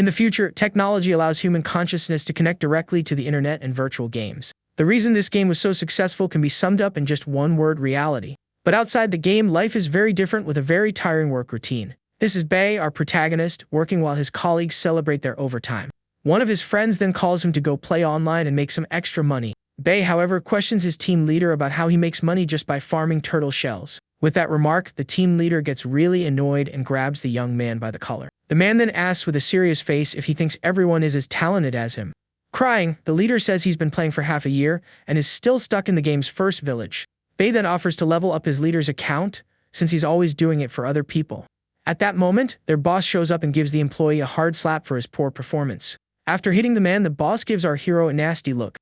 In the future, technology allows human consciousness to connect directly to the internet and virtual games. The reason this game was so successful can be summed up in just one word: reality. But outside the game, life is very different with a very tiring work routine. This is Bae, our protagonist, working while his colleagues celebrate their overtime. One of his friends then calls him to go play online and make some extra money. Bae, however, questions his team leader about how he makes money just by farming turtle shells. With that remark, the team leader gets really annoyed and grabs the young man by the collar. The man then asks with a serious face if he thinks everyone is as talented as him. Crying, the leader says he's been playing for half a year and is still stuck in the game's first village. Bae then offers to level up his leader's account, since he's always doing it for other people. At that moment, their boss shows up and gives the employee a hard slap for his poor performance. After hitting the man, the boss gives our hero a nasty look.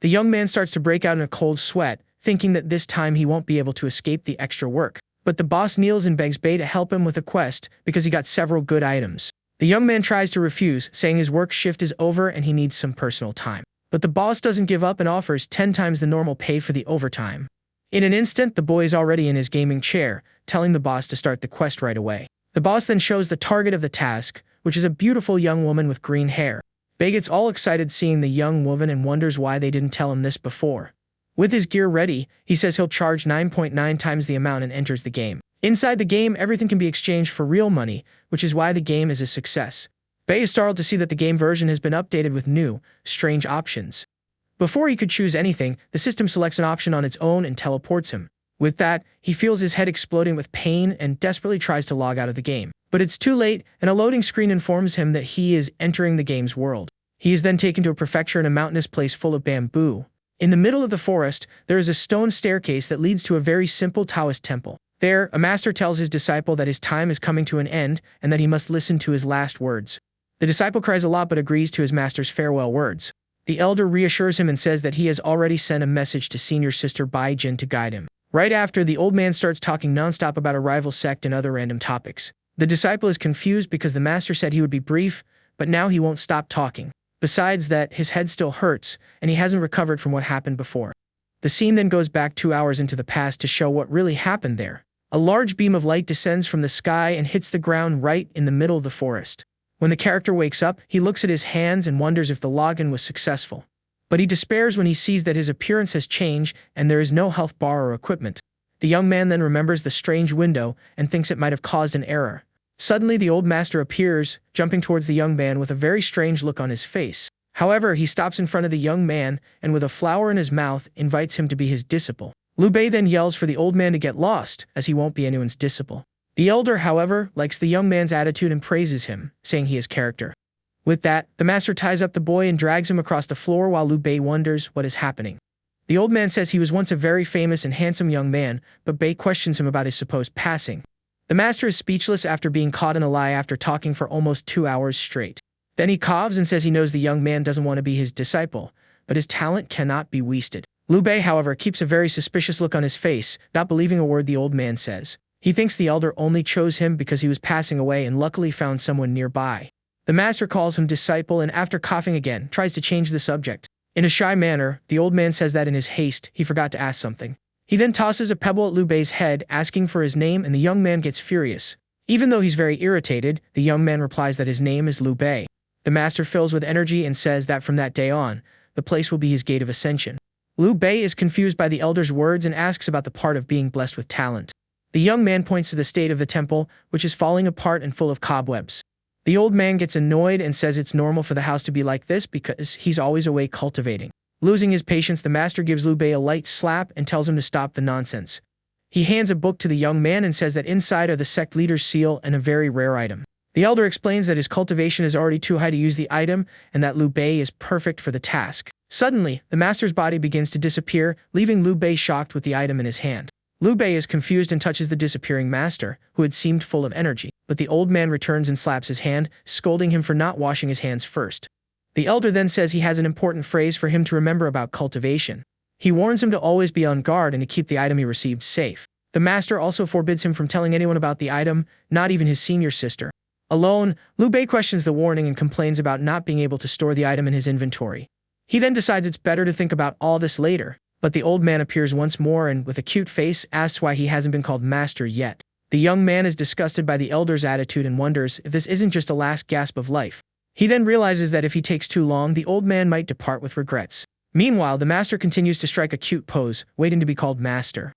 The young man starts to break out in a cold sweat, thinking that this time he won't be able to escape the extra work. But the boss kneels and begs Bae to help him with a quest because he got several good items. The young man tries to refuse, saying his work shift is over and he needs some personal time. But the boss doesn't give up and offers 10 times the normal pay for the overtime. In an instant, the boy is already in his gaming chair, telling the boss to start the quest right away. The boss then shows the target of the task, which is a beautiful young woman with green hair. Bae gets all excited seeing the young woman and wonders why they didn't tell him this before. With his gear ready, he says he'll charge 9.9 times the amount and enters the game. Inside the game, everything can be exchanged for real money, which is why the game is a success. Bae is startled to see that the game version has been updated with new, strange options. Before he could choose anything, the system selects an option on its own and teleports him. With that, he feels his head exploding with pain and desperately tries to log out of the game. But it's too late, and a loading screen informs him that he is entering the game's world. He is then taken to a prefecture in a mountainous place full of bamboo. In the middle of the forest, there is a stone staircase that leads to a very simple Taoist temple. There, a master tells his disciple that his time is coming to an end and that he must listen to his last words. The disciple cries a lot but agrees to his master's farewell words. The elder reassures him and says that he has already sent a message to senior sister Bai Jin to guide him. Right after, the old man starts talking nonstop about a rival sect and other random topics. The disciple is confused because the master said he would be brief, but now he won't stop talking. Besides that, his head still hurts, and he hasn't recovered from what happened before. The scene then goes back 2 hours into the past to show what really happened there. A large beam of light descends from the sky and hits the ground right in the middle of the forest. When the character wakes up, he looks at his hands and wonders if the login was successful. But he despairs when he sees that his appearance has changed and there is no health bar or equipment. The young man then remembers the strange window and thinks it might have caused an error. Suddenly, the old master appears, jumping towards the young man with a very strange look on his face. However, he stops in front of the young man and with a flower in his mouth invites him to be his disciple. Liu Bei then yells for the old man to get lost, as he won't be anyone's disciple. The elder, however, likes the young man's attitude and praises him, saying he has character. With that, the master ties up the boy and drags him across the floor while Liu Bei wonders what is happening. The old man says he was once a very famous and handsome young man, but Bei questions him about his supposed passing. The master is speechless after being caught in a lie after talking for almost 2 hours straight. Then he coughs and says he knows the young man doesn't want to be his disciple, but his talent cannot be wasted. Liu Bei, however, keeps a very suspicious look on his face, not believing a word the old man says. He thinks the elder only chose him because he was passing away and luckily found someone nearby. The master calls him disciple and after coughing again, tries to change the subject. In a shy manner, the old man says that in his haste, he forgot to ask something. He then tosses a pebble at Liu Bei's head, asking for his name, and the young man gets furious. Even though he's very irritated, the young man replies that his name is Liu Bei. The master fills with energy and says that from that day on, the place will be his gate of ascension. Liu Bei is confused by the elder's words and asks about the part of being blessed with talent. The young man points to the state of the temple, which is falling apart and full of cobwebs. The old man gets annoyed and says it's normal for the house to be like this because he's always away cultivating. Losing his patience, the master gives Liu Bei a light slap and tells him to stop the nonsense. He hands a book to the young man and says that inside are the sect leader's seal and a very rare item. The elder explains that his cultivation is already too high to use the item and that Liu Bei is perfect for the task. Suddenly, the master's body begins to disappear, leaving Liu Bei shocked with the item in his hand. Liu Bei is confused and touches the disappearing master, who had seemed full of energy, but the old man returns and slaps his hand, scolding him for not washing his hands first. The elder then says he has an important phrase for him to remember about cultivation. He warns him to always be on guard and to keep the item he received safe. The master also forbids him from telling anyone about the item, not even his senior sister. Alone, Liu Bei questions the warning and complains about not being able to store the item in his inventory. He then decides it's better to think about all this later, but the old man appears once more and, with a cute face, asks why he hasn't been called master yet. The young man is disgusted by the elder's attitude and wonders if this isn't just a last gasp of life. He then realizes that if he takes too long, the old man might depart with regrets. Meanwhile, the master continues to strike a cute pose, waiting to be called master.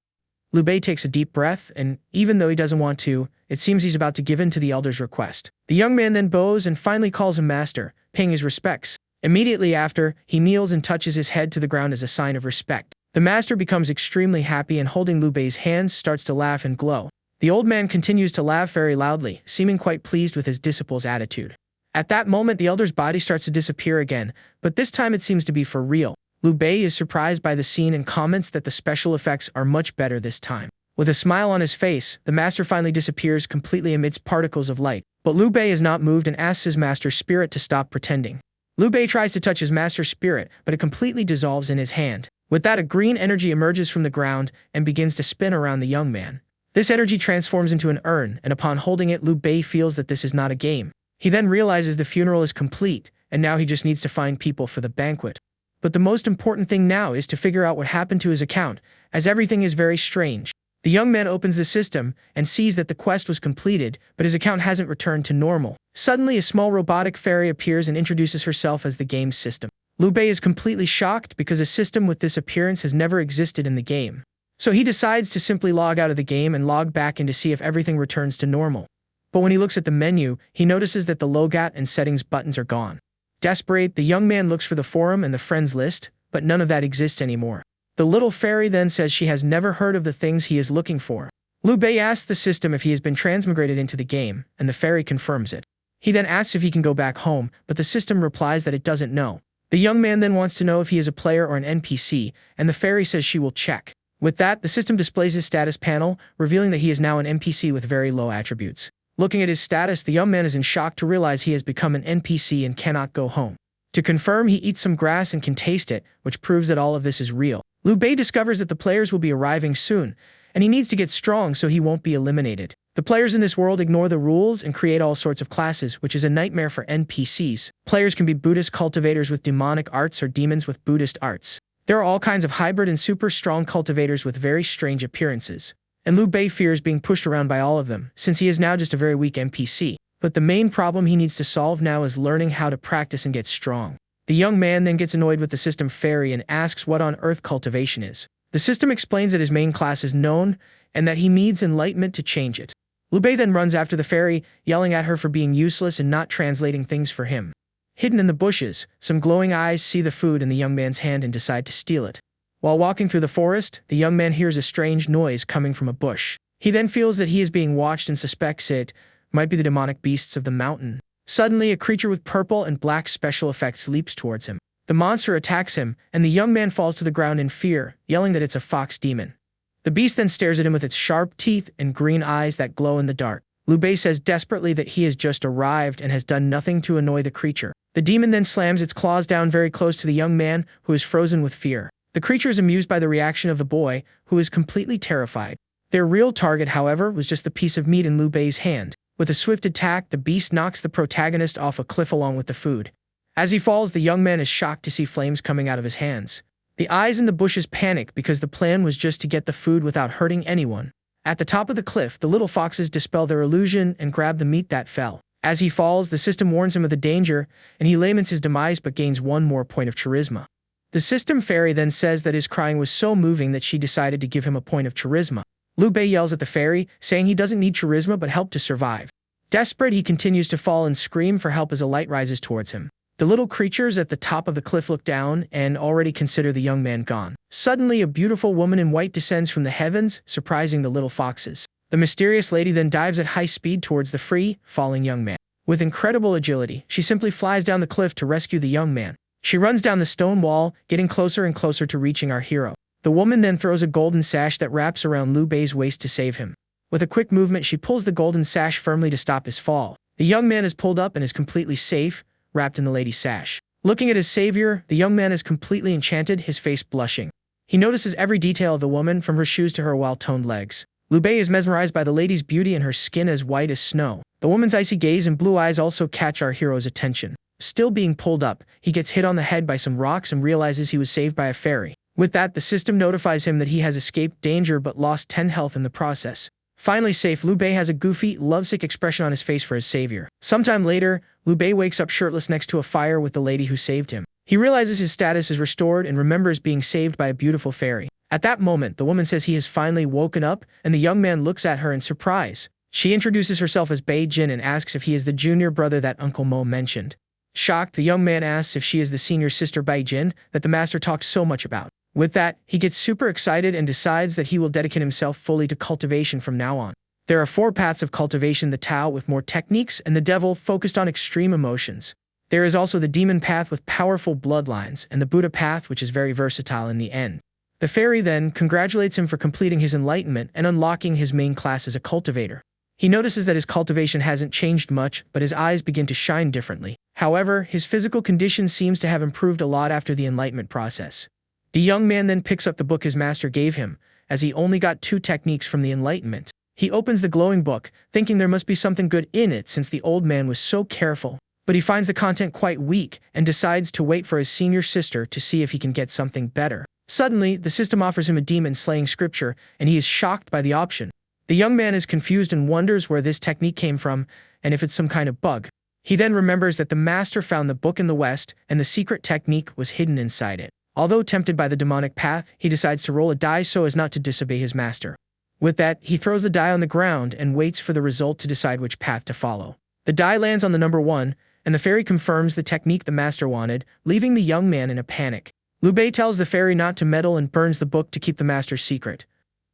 Liu Bei takes a deep breath, and even though he doesn't want to, it seems he's about to give in to the elder's request. The young man then bows and finally calls him master, paying his respects. Immediately after, he kneels and touches his head to the ground as a sign of respect. The master becomes extremely happy and holding Liu Bei's hands starts to laugh and glow. The old man continues to laugh very loudly, seeming quite pleased with his disciple's attitude. At that moment, the elder's body starts to disappear again, but this time it seems to be for real. Liu Bei is surprised by the scene and comments that the special effects are much better this time. With a smile on his face, the master finally disappears completely amidst particles of light. But Liu Bei is not moved and asks his master's spirit to stop pretending. Liu Bei tries to touch his master's spirit, but it completely dissolves in his hand. With that, a green energy emerges from the ground and begins to spin around the young man. This energy transforms into an urn, and upon holding it, Liu Bei feels that this is not a game. He then realizes the funeral is complete, and now he just needs to find people for the banquet. But the most important thing now is to figure out what happened to his account, as everything is very strange. The young man opens the system and sees that the quest was completed, but his account hasn't returned to normal. Suddenly, a small robotic fairy appears and introduces herself as the game's system. Liu Bei is completely shocked because a system with this appearance has never existed in the game. So he decides to simply log out of the game and log back in to see if everything returns to normal. But when he looks at the menu, he notices that the logout and settings buttons are gone. Desperate, the young man looks for the forum and the friends list, but none of that exists anymore. The little fairy then says she has never heard of the things he is looking for. Liu Bei asks the system if he has been transmigrated into the game, and the fairy confirms it. He then asks if he can go back home, but the system replies that it doesn't know. The young man then wants to know if he is a player or an NPC, and the fairy says she will check. With that, the system displays his status panel, revealing that he is now an NPC with very low attributes. Looking at his status, the young man is in shock to realize he has become an NPC and cannot go home. To confirm, he eats some grass and can taste it, which proves that all of this is real. Liu Bei discovers that the players will be arriving soon, and he needs to get strong so he won't be eliminated. The players in this world ignore the rules and create all sorts of classes, which is a nightmare for NPCs. Players can be Buddhist cultivators with demonic arts or demons with Buddhist arts. There are all kinds of hybrid and super strong cultivators with very strange appearances. And Liu Bei fears being pushed around by all of them, since he is now just a very weak NPC. But the main problem he needs to solve now is learning how to practice and get strong. The young man then gets annoyed with the system fairy and asks what on earth cultivation is. The system explains that his main class is known, and that he needs enlightenment to change it. Liu Bei then runs after the fairy, yelling at her for being useless and not translating things for him. Hidden in the bushes, some glowing eyes see the food in the young man's hand and decide to steal it. While walking through the forest, the young man hears a strange noise coming from a bush. He then feels that he is being watched and suspects it might be the demonic beasts of the mountain. Suddenly, a creature with purple and black special effects leaps towards him. The monster attacks him, and the young man falls to the ground in fear, yelling that it's a fox demon. The beast then stares at him with its sharp teeth and green eyes that glow in the dark. Liu Bei says desperately that he has just arrived and has done nothing to annoy the creature. The demon then slams its claws down very close to the young man, who is frozen with fear. The creature is amused by the reaction of the boy, who is completely terrified. Their real target, however, was just the piece of meat in Liu Bei's hand. With a swift attack, the beast knocks the protagonist off a cliff along with the food. As he falls, the young man is shocked to see flames coming out of his hands. The eyes in the bushes panic because the plan was just to get the food without hurting anyone. At the top of the cliff, the little foxes dispel their illusion and grab the meat that fell. As he falls, the system warns him of the danger, and he laments his demise but gains one more point of charisma. The system fairy then says that his crying was so moving that she decided to give him a point of charisma. Liu Bei yells at the fairy, saying he doesn't need charisma but help to survive. Desperate, he continues to fall and scream for help as a light rises towards him. The little creatures at the top of the cliff look down and already consider the young man gone. Suddenly, a beautiful woman in white descends from the heavens, surprising the little foxes. The mysterious lady then dives at high speed towards the free, falling young man. With incredible agility, she simply flies down the cliff to rescue the young man. She runs down the stone wall, getting closer and closer to reaching our hero. The woman then throws a golden sash that wraps around Liu Bei's waist to save him. With a quick movement, she pulls the golden sash firmly to stop his fall. The young man is pulled up and is completely safe, wrapped in the lady's sash. Looking at his savior, the young man is completely enchanted, his face blushing. He notices every detail of the woman, from her shoes to her well-toned legs. Liu Bei is mesmerized by the lady's beauty and her skin as white as snow. The woman's icy gaze and blue eyes also catch our hero's attention. Still being pulled up, he gets hit on the head by some rocks and realizes he was saved by a fairy. With that, the system notifies him that he has escaped danger but lost 10 health in the process. Finally safe, Liu Bei has a goofy, lovesick expression on his face for his savior. Sometime later, Liu Bei wakes up shirtless next to a fire with the lady who saved him. He realizes his status is restored and remembers being saved by a beautiful fairy. At that moment, the woman says he has finally woken up, and the young man looks at her in surprise. She introduces herself as Bei Jin and asks if he is the junior brother that Uncle Mo mentioned. Shocked, the young man asks if she is the senior sister Bei Jin that the master talked so much about. With that, he gets super excited and decides that he will dedicate himself fully to cultivation from now on. There are 4 paths of cultivation: the Tao with more techniques, and the Devil focused on extreme emotions. There is also the Demon path with powerful bloodlines, and the Buddha path, which is very versatile in the end. The fairy then congratulates him for completing his enlightenment and unlocking his main class as a cultivator. He notices that his cultivation hasn't changed much, but his eyes begin to shine differently. However, his physical condition seems to have improved a lot after the enlightenment process. The young man then picks up the book his master gave him, as he only got 2 techniques from the enlightenment. He opens the glowing book, thinking there must be something good in it since the old man was so careful. But he finds the content quite weak and decides to wait for his senior sister to see if he can get something better. Suddenly, the system offers him a demon-slaying scripture, and he is shocked by the option. The young man is confused and wonders where this technique came from and if it's some kind of bug. He then remembers that the master found the book in the West and the secret technique was hidden inside it. Although tempted by the demonic path, he decides to roll a die so as not to disobey his master. With that, he throws the die on the ground and waits for the result to decide which path to follow. The die lands on the number 1, and the fairy confirms the technique the master wanted, leaving the young man in a panic. Liu Bei tells the fairy not to meddle and burns the book to keep the master's secret.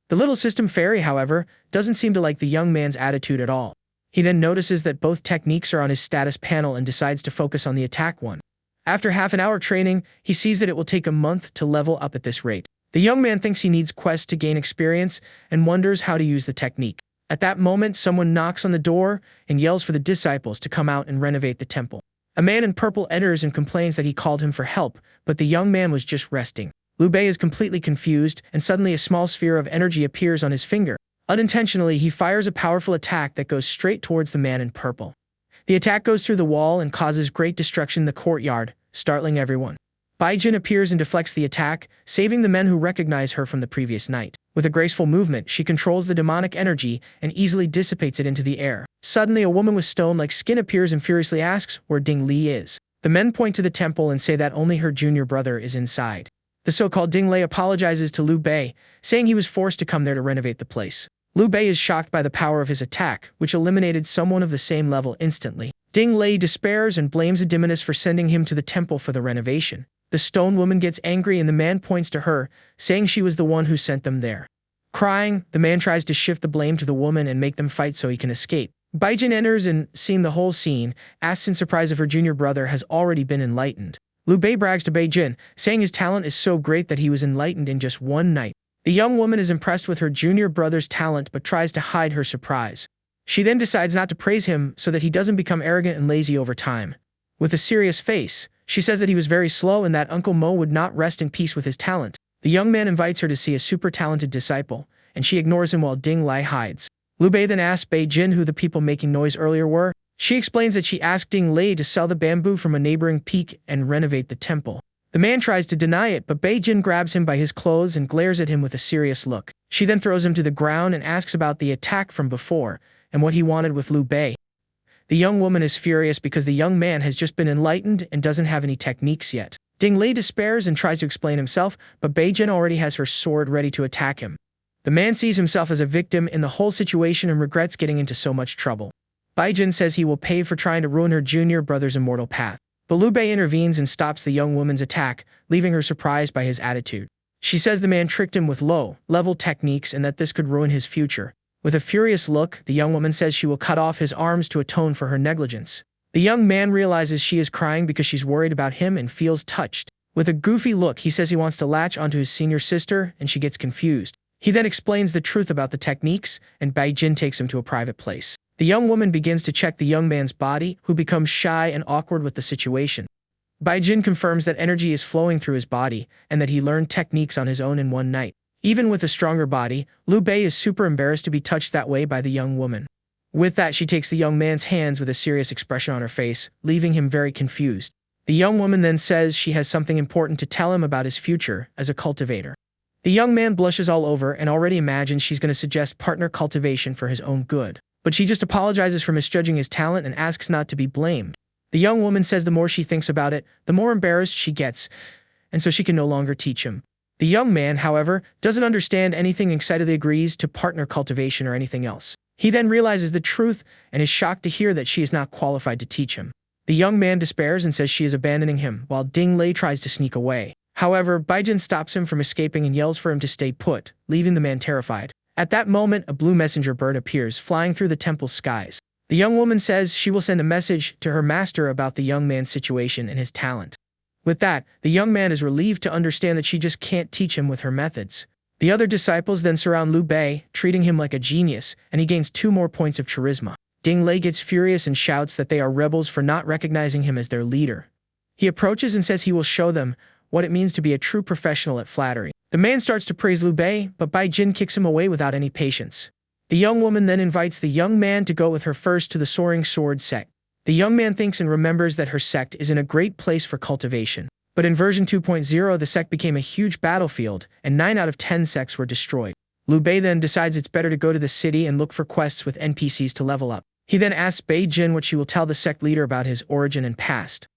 The little system fairy, however, doesn't seem to like the young man's attitude at all. He then notices that both techniques are on his status panel and decides to focus on the attack one. After half an hour training, he sees that it will take a month to level up at this rate. The young man thinks he needs quests to gain experience and wonders how to use the technique. At that moment, someone knocks on the door and yells for the disciples to come out and renovate the temple. A man in purple enters and complains that he called him for help, but the young man was just resting. Liu Bei is completely confused, and suddenly a small sphere of energy appears on his finger. Unintentionally, he fires a powerful attack that goes straight towards the man in purple. The attack goes through the wall and causes great destruction in the courtyard, startling everyone. Bei Jin appears and deflects the attack, saving the men who recognize her from the previous night. With a graceful movement, she controls the demonic energy and easily dissipates it into the air. Suddenly, a woman with stone-like skin appears and furiously asks where Ding Li is. The men point to the temple and say that only her junior brother is inside. The so-called Ding Li apologizes to Liu Bei, saying he was forced to come there to renovate the place. Liu Bei is shocked by the power of his attack, which eliminated someone of the same level instantly. Ding Li despairs and blames the demoness for sending him to the temple for the renovation. The stone woman gets angry and the man points to her, saying she was the one who sent them there. Crying, the man tries to shift the blame to the woman and make them fight so he can escape. Bei Jin enters and, seeing the whole scene, asks in surprise if her junior brother has already been enlightened. Liu Bei brags to Bei Jin, saying his talent is so great that he was enlightened in just one night. The young woman is impressed with her junior brother's talent but tries to hide her surprise. She then decides not to praise him so that he doesn't become arrogant and lazy over time. With a serious face, she says that he was very slow and that Uncle Mo would not rest in peace with his talent. The young man invites her to see a super talented disciple, and she ignores him while Ding Li hides. Liu Bei then asks Bei Jin who the people making noise earlier were. She explains that she asked Ding Li to sell the bamboo from a neighboring peak and renovate the temple. The man tries to deny it, but Bei Jin grabs him by his clothes and glares at him with a serious look. She then throws him to the ground and asks about the attack from before and what he wanted with Liu Bei. The young woman is furious because the young man has just been enlightened and doesn't have any techniques yet. Ding Li despairs and tries to explain himself, but Bei Jin already has her sword ready to attack him. The man sees himself as a victim in the whole situation and regrets getting into so much trouble. Bei Jin says he will pay for trying to ruin her junior brother's immortal path. But Liu Bei intervenes and stops the young woman's attack, leaving her surprised by his attitude. She says the man tricked him with low-level techniques and that this could ruin his future. With a furious look, the young woman says she will cut off his arms to atone for her negligence. The young man realizes she is crying because she's worried about him and feels touched. With a goofy look, he says he wants to latch onto his senior sister, and she gets confused. He then explains the truth about the techniques, and Bei Jin takes him to a private place. The young woman begins to check the young man's body, who becomes shy and awkward with the situation. Bei Jin confirms that energy is flowing through his body, and that he learned techniques on his own in one night. Even with a stronger body, Liu Bei is super embarrassed to be touched that way by the young woman. With that, she takes the young man's hands with a serious expression on her face, leaving him very confused. The young woman then says she has something important to tell him about his future as a cultivator. The young man blushes all over and already imagines she's going to suggest partner cultivation for his own good. But she just apologizes for misjudging his talent and asks not to be blamed. The young woman says the more she thinks about it, the more embarrassed she gets, and so she can no longer teach him. The young man, however, doesn't understand anything and excitedly agrees to partner cultivation or anything else. He then realizes the truth and is shocked to hear that she is not qualified to teach him. The young man despairs and says she is abandoning him, while Ding Lei tries to sneak away. However, Baijin stops him from escaping and yells for him to stay put, leaving the man terrified. At that moment, a blue messenger bird appears, flying through the temple's skies. The young woman says she will send a message to her master about the young man's situation and his talent. With that, the young man is relieved to understand that she just can't teach him with her methods. The other disciples then surround Liu Bei, treating him like a genius, and he gains 2 more points of charisma. Ding Lei gets furious and shouts that they are rebels for not recognizing him as their leader. He approaches and says he will show them what it means to be a true professional at flattery. The man starts to praise Liu Bei, but Bai Jin kicks him away without any patience. The young woman then invites the young man to go with her first to the Soaring Sword sect. The young man thinks and remembers that her sect is in a great place for cultivation. But in version 2.0, the sect became a huge battlefield, and 9 out of 10 sects were destroyed. Liu Bei then decides it's better to go to the city and look for quests with NPCs to level up. He then asks Bai Jin what she will tell the sect leader about his origin and past.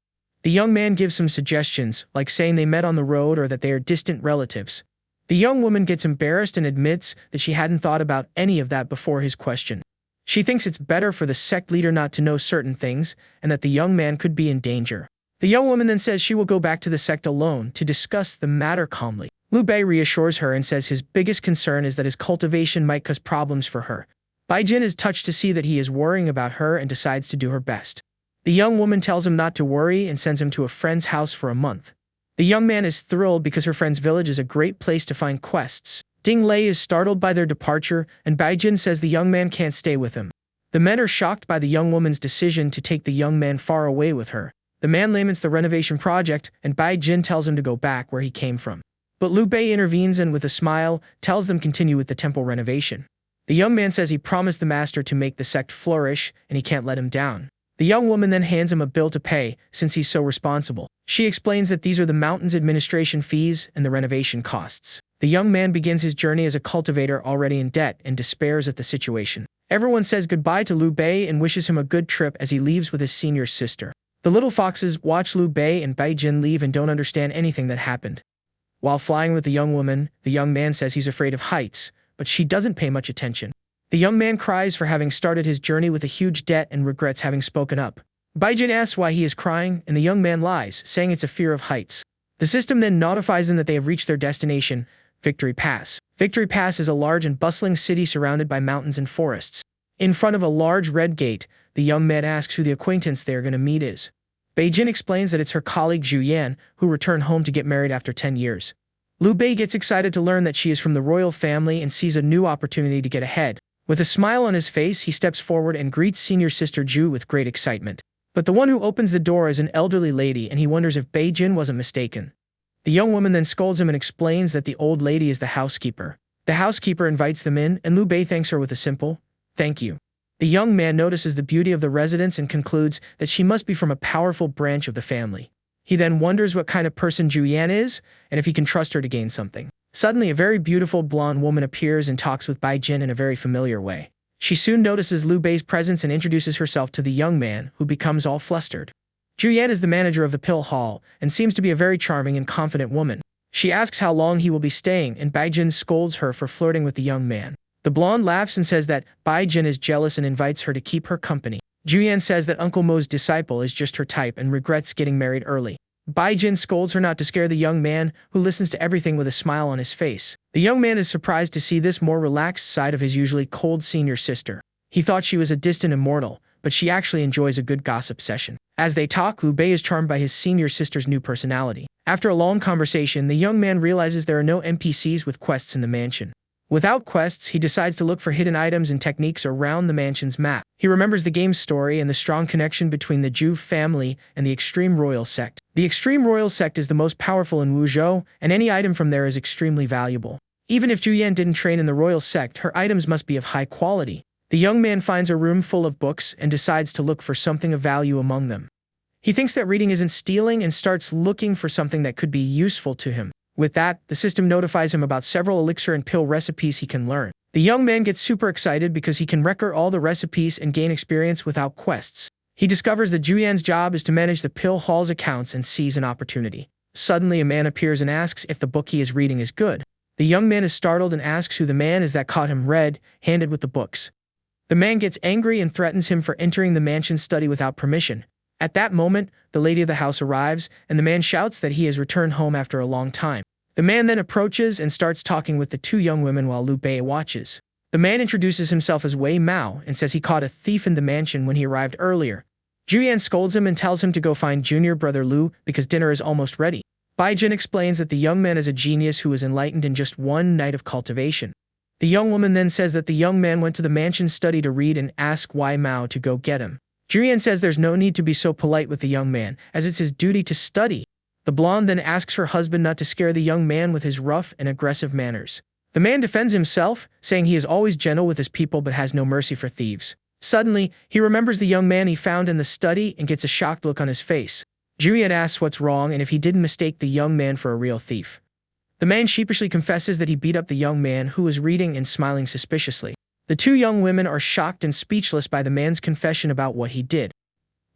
The young man gives some suggestions, like saying they met on the road or that they are distant relatives. The young woman gets embarrassed and admits that she hadn't thought about any of that before his question. She thinks it's better for the sect leader not to know certain things, and that the young man could be in danger. The young woman then says she will go back to the sect alone to discuss the matter calmly. Liu Bei reassures her and says his biggest concern is that his cultivation might cause problems for her. Bai Jin is touched to see that he is worrying about her and decides to do her best. The young woman tells him not to worry and sends him to a friend's house for a month. The young man is thrilled because her friend's village is a great place to find quests. Ding Lei is startled by their departure, and Bai Jin says the young man can't stay with him. The men are shocked by the young woman's decision to take the young man far away with her. The man laments the renovation project, and Bai Jin tells him to go back where he came from. But Liu Bei intervenes and, with a smile, tells them continue with the temple renovation. The young man says he promised the master to make the sect flourish, and he can't let him down. The young woman then hands him a bill to pay, since he's so responsible. She explains that these are the mountain's administration fees and the renovation costs. The young man begins his journey as a cultivator already in debt and despairs at the situation. Everyone says goodbye to Liu Bei and wishes him a good trip as he leaves with his senior sister. The little foxes watch Liu Bei and Bai Jin leave and don't understand anything that happened. While flying with the young woman, the young man says he's afraid of heights, but she doesn't pay much attention. The young man cries for having started his journey with a huge debt and regrets having spoken up. Bai Jin asks why he is crying, and the young man lies, saying it's a fear of heights. The system then notifies them that they have reached their destination, Victory Pass. Victory Pass is a large and bustling city surrounded by mountains and forests. In front of a large red gate, the young man asks who the acquaintance they are going to meet is. Bai Jin explains that it's her colleague Zhu Yan, who returned home to get married after 10 years. Liu Bei gets excited to learn that she is from the royal family and sees a new opportunity to get ahead. With a smile on his face, he steps forward and greets senior sister Zhu with great excitement. But the one who opens the door is an elderly lady, and he wonders if Bai Jin wasn't mistaken. The young woman then scolds him and explains that the old lady is the housekeeper. The housekeeper invites them in, and Liu Bei thanks her with a simple, "Thank you." The young man notices the beauty of the residence and concludes that she must be from a powerful branch of the family. He then wonders what kind of person Zhu Yan is, and if he can trust her to gain something. Suddenly, a very beautiful blonde woman appears and talks with Bai Jin in a very familiar way. She soon notices Liu Bei's presence and introduces herself to the young man, who becomes all flustered. Zhu Yan is the manager of the pill hall, and seems to be a very charming and confident woman. She asks how long he will be staying, and Bai Jin scolds her for flirting with the young man. The blonde laughs and says that Bai Jin is jealous and invites her to keep her company. Zhu Yan says that Uncle Mo's disciple is just her type and regrets getting married early. Bai Jin scolds her not to scare the young man, who listens to everything with a smile on his face. The young man is surprised to see this more relaxed side of his usually cold senior sister. He thought she was a distant immortal, but she actually enjoys a good gossip session. As they talk, Liu Bei is charmed by his senior sister's new personality. After a long conversation, the young man realizes there are no NPCs with quests in the mansion. Without quests, he decides to look for hidden items and techniques around the mansion's map. He remembers the game's story and the strong connection between the Zhu family and the Extreme Royal Sect. The Extreme Royal Sect is the most powerful in Wuzhou, and any item from there is extremely valuable. Even if Zhu Yan didn't train in the Royal Sect, her items must be of high quality. The young man finds a room full of books and decides to look for something of value among them. He thinks that reading isn't stealing and starts looking for something that could be useful to him. With that, the system notifies him about several elixir and pill recipes he can learn. The young man gets super excited because he can record all the recipes and gain experience without quests. He discovers that Julian's job is to manage the pill hall's accounts and sees an opportunity. Suddenly, a man appears and asks if the book he is reading is good. The young man is startled and asks who the man is that caught him red-handed with the books. The man gets angry and threatens him for entering the mansion's study without permission. At that moment, the lady of the house arrives, and the man shouts that he has returned home after a long time. The man then approaches and starts talking with the two young women while Liu Bei watches. The man introduces himself as Wei Mao and says he caught a thief in the mansion when he arrived earlier. Julian scolds him and tells him to go find junior brother Liu because dinner is almost ready. Baijin explains that the young man is a genius who was enlightened in just one night of cultivation. The young woman then says that the young man went to the mansion study to read and ask Wei Mao to go get him. Julian says there's no need to be so polite with the young man, as it's his duty to study. The blonde then asks her husband not to scare the young man with his rough and aggressive manners. The man defends himself, saying he is always gentle with his people but has no mercy for thieves. Suddenly, he remembers the young man he found in the study and gets a shocked look on his face. Julian asks what's wrong and if he didn't mistake the young man for a real thief. The man sheepishly confesses that he beat up the young man who was reading and smiling suspiciously. The two young women are shocked and speechless by the man's confession about what he did.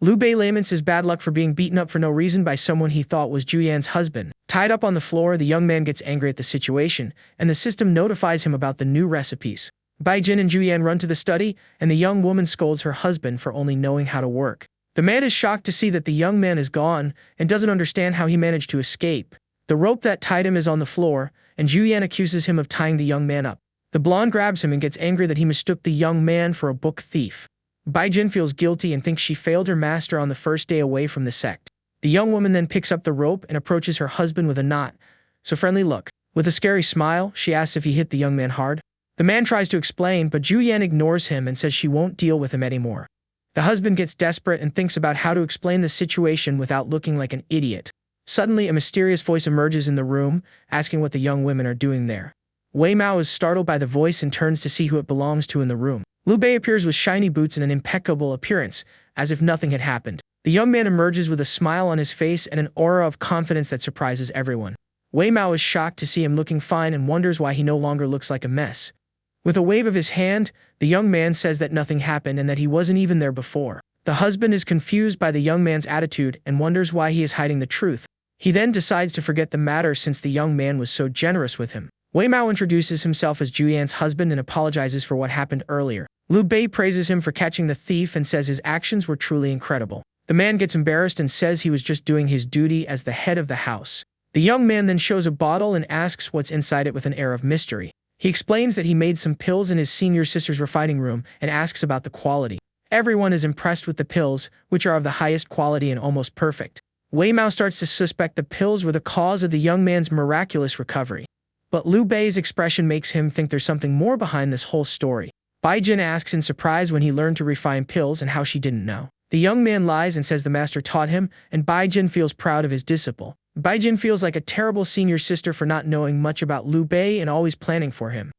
Liu Bei laments his bad luck for being beaten up for no reason by someone he thought was Julian's husband. Tied up on the floor, the young man gets angry at the situation, and the system notifies him about the new recipes. Baijin and Julian run to the study, and the young woman scolds her husband for only knowing how to work. The man is shocked to see that the young man is gone and doesn't understand how he managed to escape. The rope that tied him is on the floor, and Julian accuses him of tying the young man up. The blonde grabs him and gets angry that he mistook the young man for a book thief. Baijin feels guilty and thinks she failed her master on the first day away from the sect. The young woman then picks up the rope and approaches her husband with a not-so-friendly look. With a scary smile, she asks if he hit the young man hard. The man tries to explain, but Julian ignores him and says she won't deal with him anymore. The husband gets desperate and thinks about how to explain the situation without looking like an idiot. Suddenly, a mysterious voice emerges in the room, asking what the young women are doing there. Wei Mao is startled by the voice and turns to see who it belongs to in the room. Liu Bei appears with shiny boots and an impeccable appearance, as if nothing had happened. The young man emerges with a smile on his face and an aura of confidence that surprises everyone. Wei Mao is shocked to see him looking fine and wonders why he no longer looks like a mess. With a wave of his hand, the young man says that nothing happened and that he wasn't even there before. The husband is confused by the young man's attitude and wonders why he is hiding the truth. He then decides to forget the matter since the young man was so generous with him. Wei Mao introduces himself as Julian's husband and apologizes for what happened earlier. Liu Bei praises him for catching the thief and says his actions were truly incredible. The man gets embarrassed and says he was just doing his duty as the head of the house. The young man then shows a bottle and asks what's inside it with an air of mystery. He explains that he made some pills in his senior sister's refining room and asks about the quality. Everyone is impressed with the pills, which are of the highest quality and almost perfect. Wei Mao starts to suspect the pills were the cause of the young man's miraculous recovery. But Liu Bei's expression makes him think there's something more behind this whole story. Baijin asks in surprise when he learned to refine pills and how she didn't know. The young man lies and says the master taught him, and Baijin feels proud of his disciple. Baijin feels like a terrible senior sister for not knowing much about Liu Bei and always planning for him.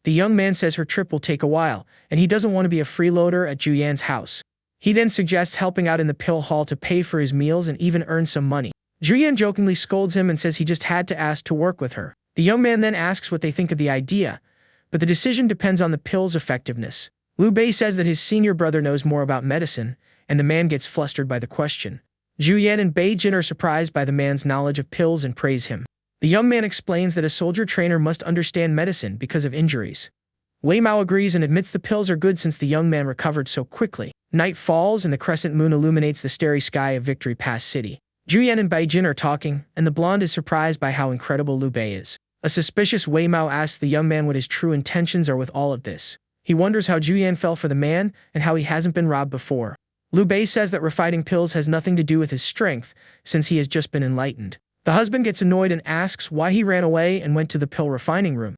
The young man says her trip will take a while, and he doesn't want to be a freeloader at Julian's house. He then suggests helping out in the pill hall to pay for his meals and even earn some money. Julian jokingly scolds him and says he just had to ask to work with her. The young man then asks what they think of the idea, but the decision depends on the pill's effectiveness. Liu Bei says that his senior brother knows more about medicine, and the man gets flustered by the question. Julian and Baijin are surprised by the man's knowledge of pills and praise him. The young man explains that a soldier trainer must understand medicine because of injuries. Wei Mao agrees and admits the pills are good since the young man recovered so quickly. Night falls and the crescent moon illuminates the starry sky of Victory Pass City. Julian and Baijin are talking, and the blonde is surprised by how incredible Liu Bei is. A suspicious Wei Mao asks the young man what his true intentions are with all of this. He wonders how Julian fell for the man and how he hasn't been robbed before. Liu Bei says that refining pills has nothing to do with his strength, since he has just been enlightened. The husband gets annoyed and asks why he ran away and went to the pill refining room.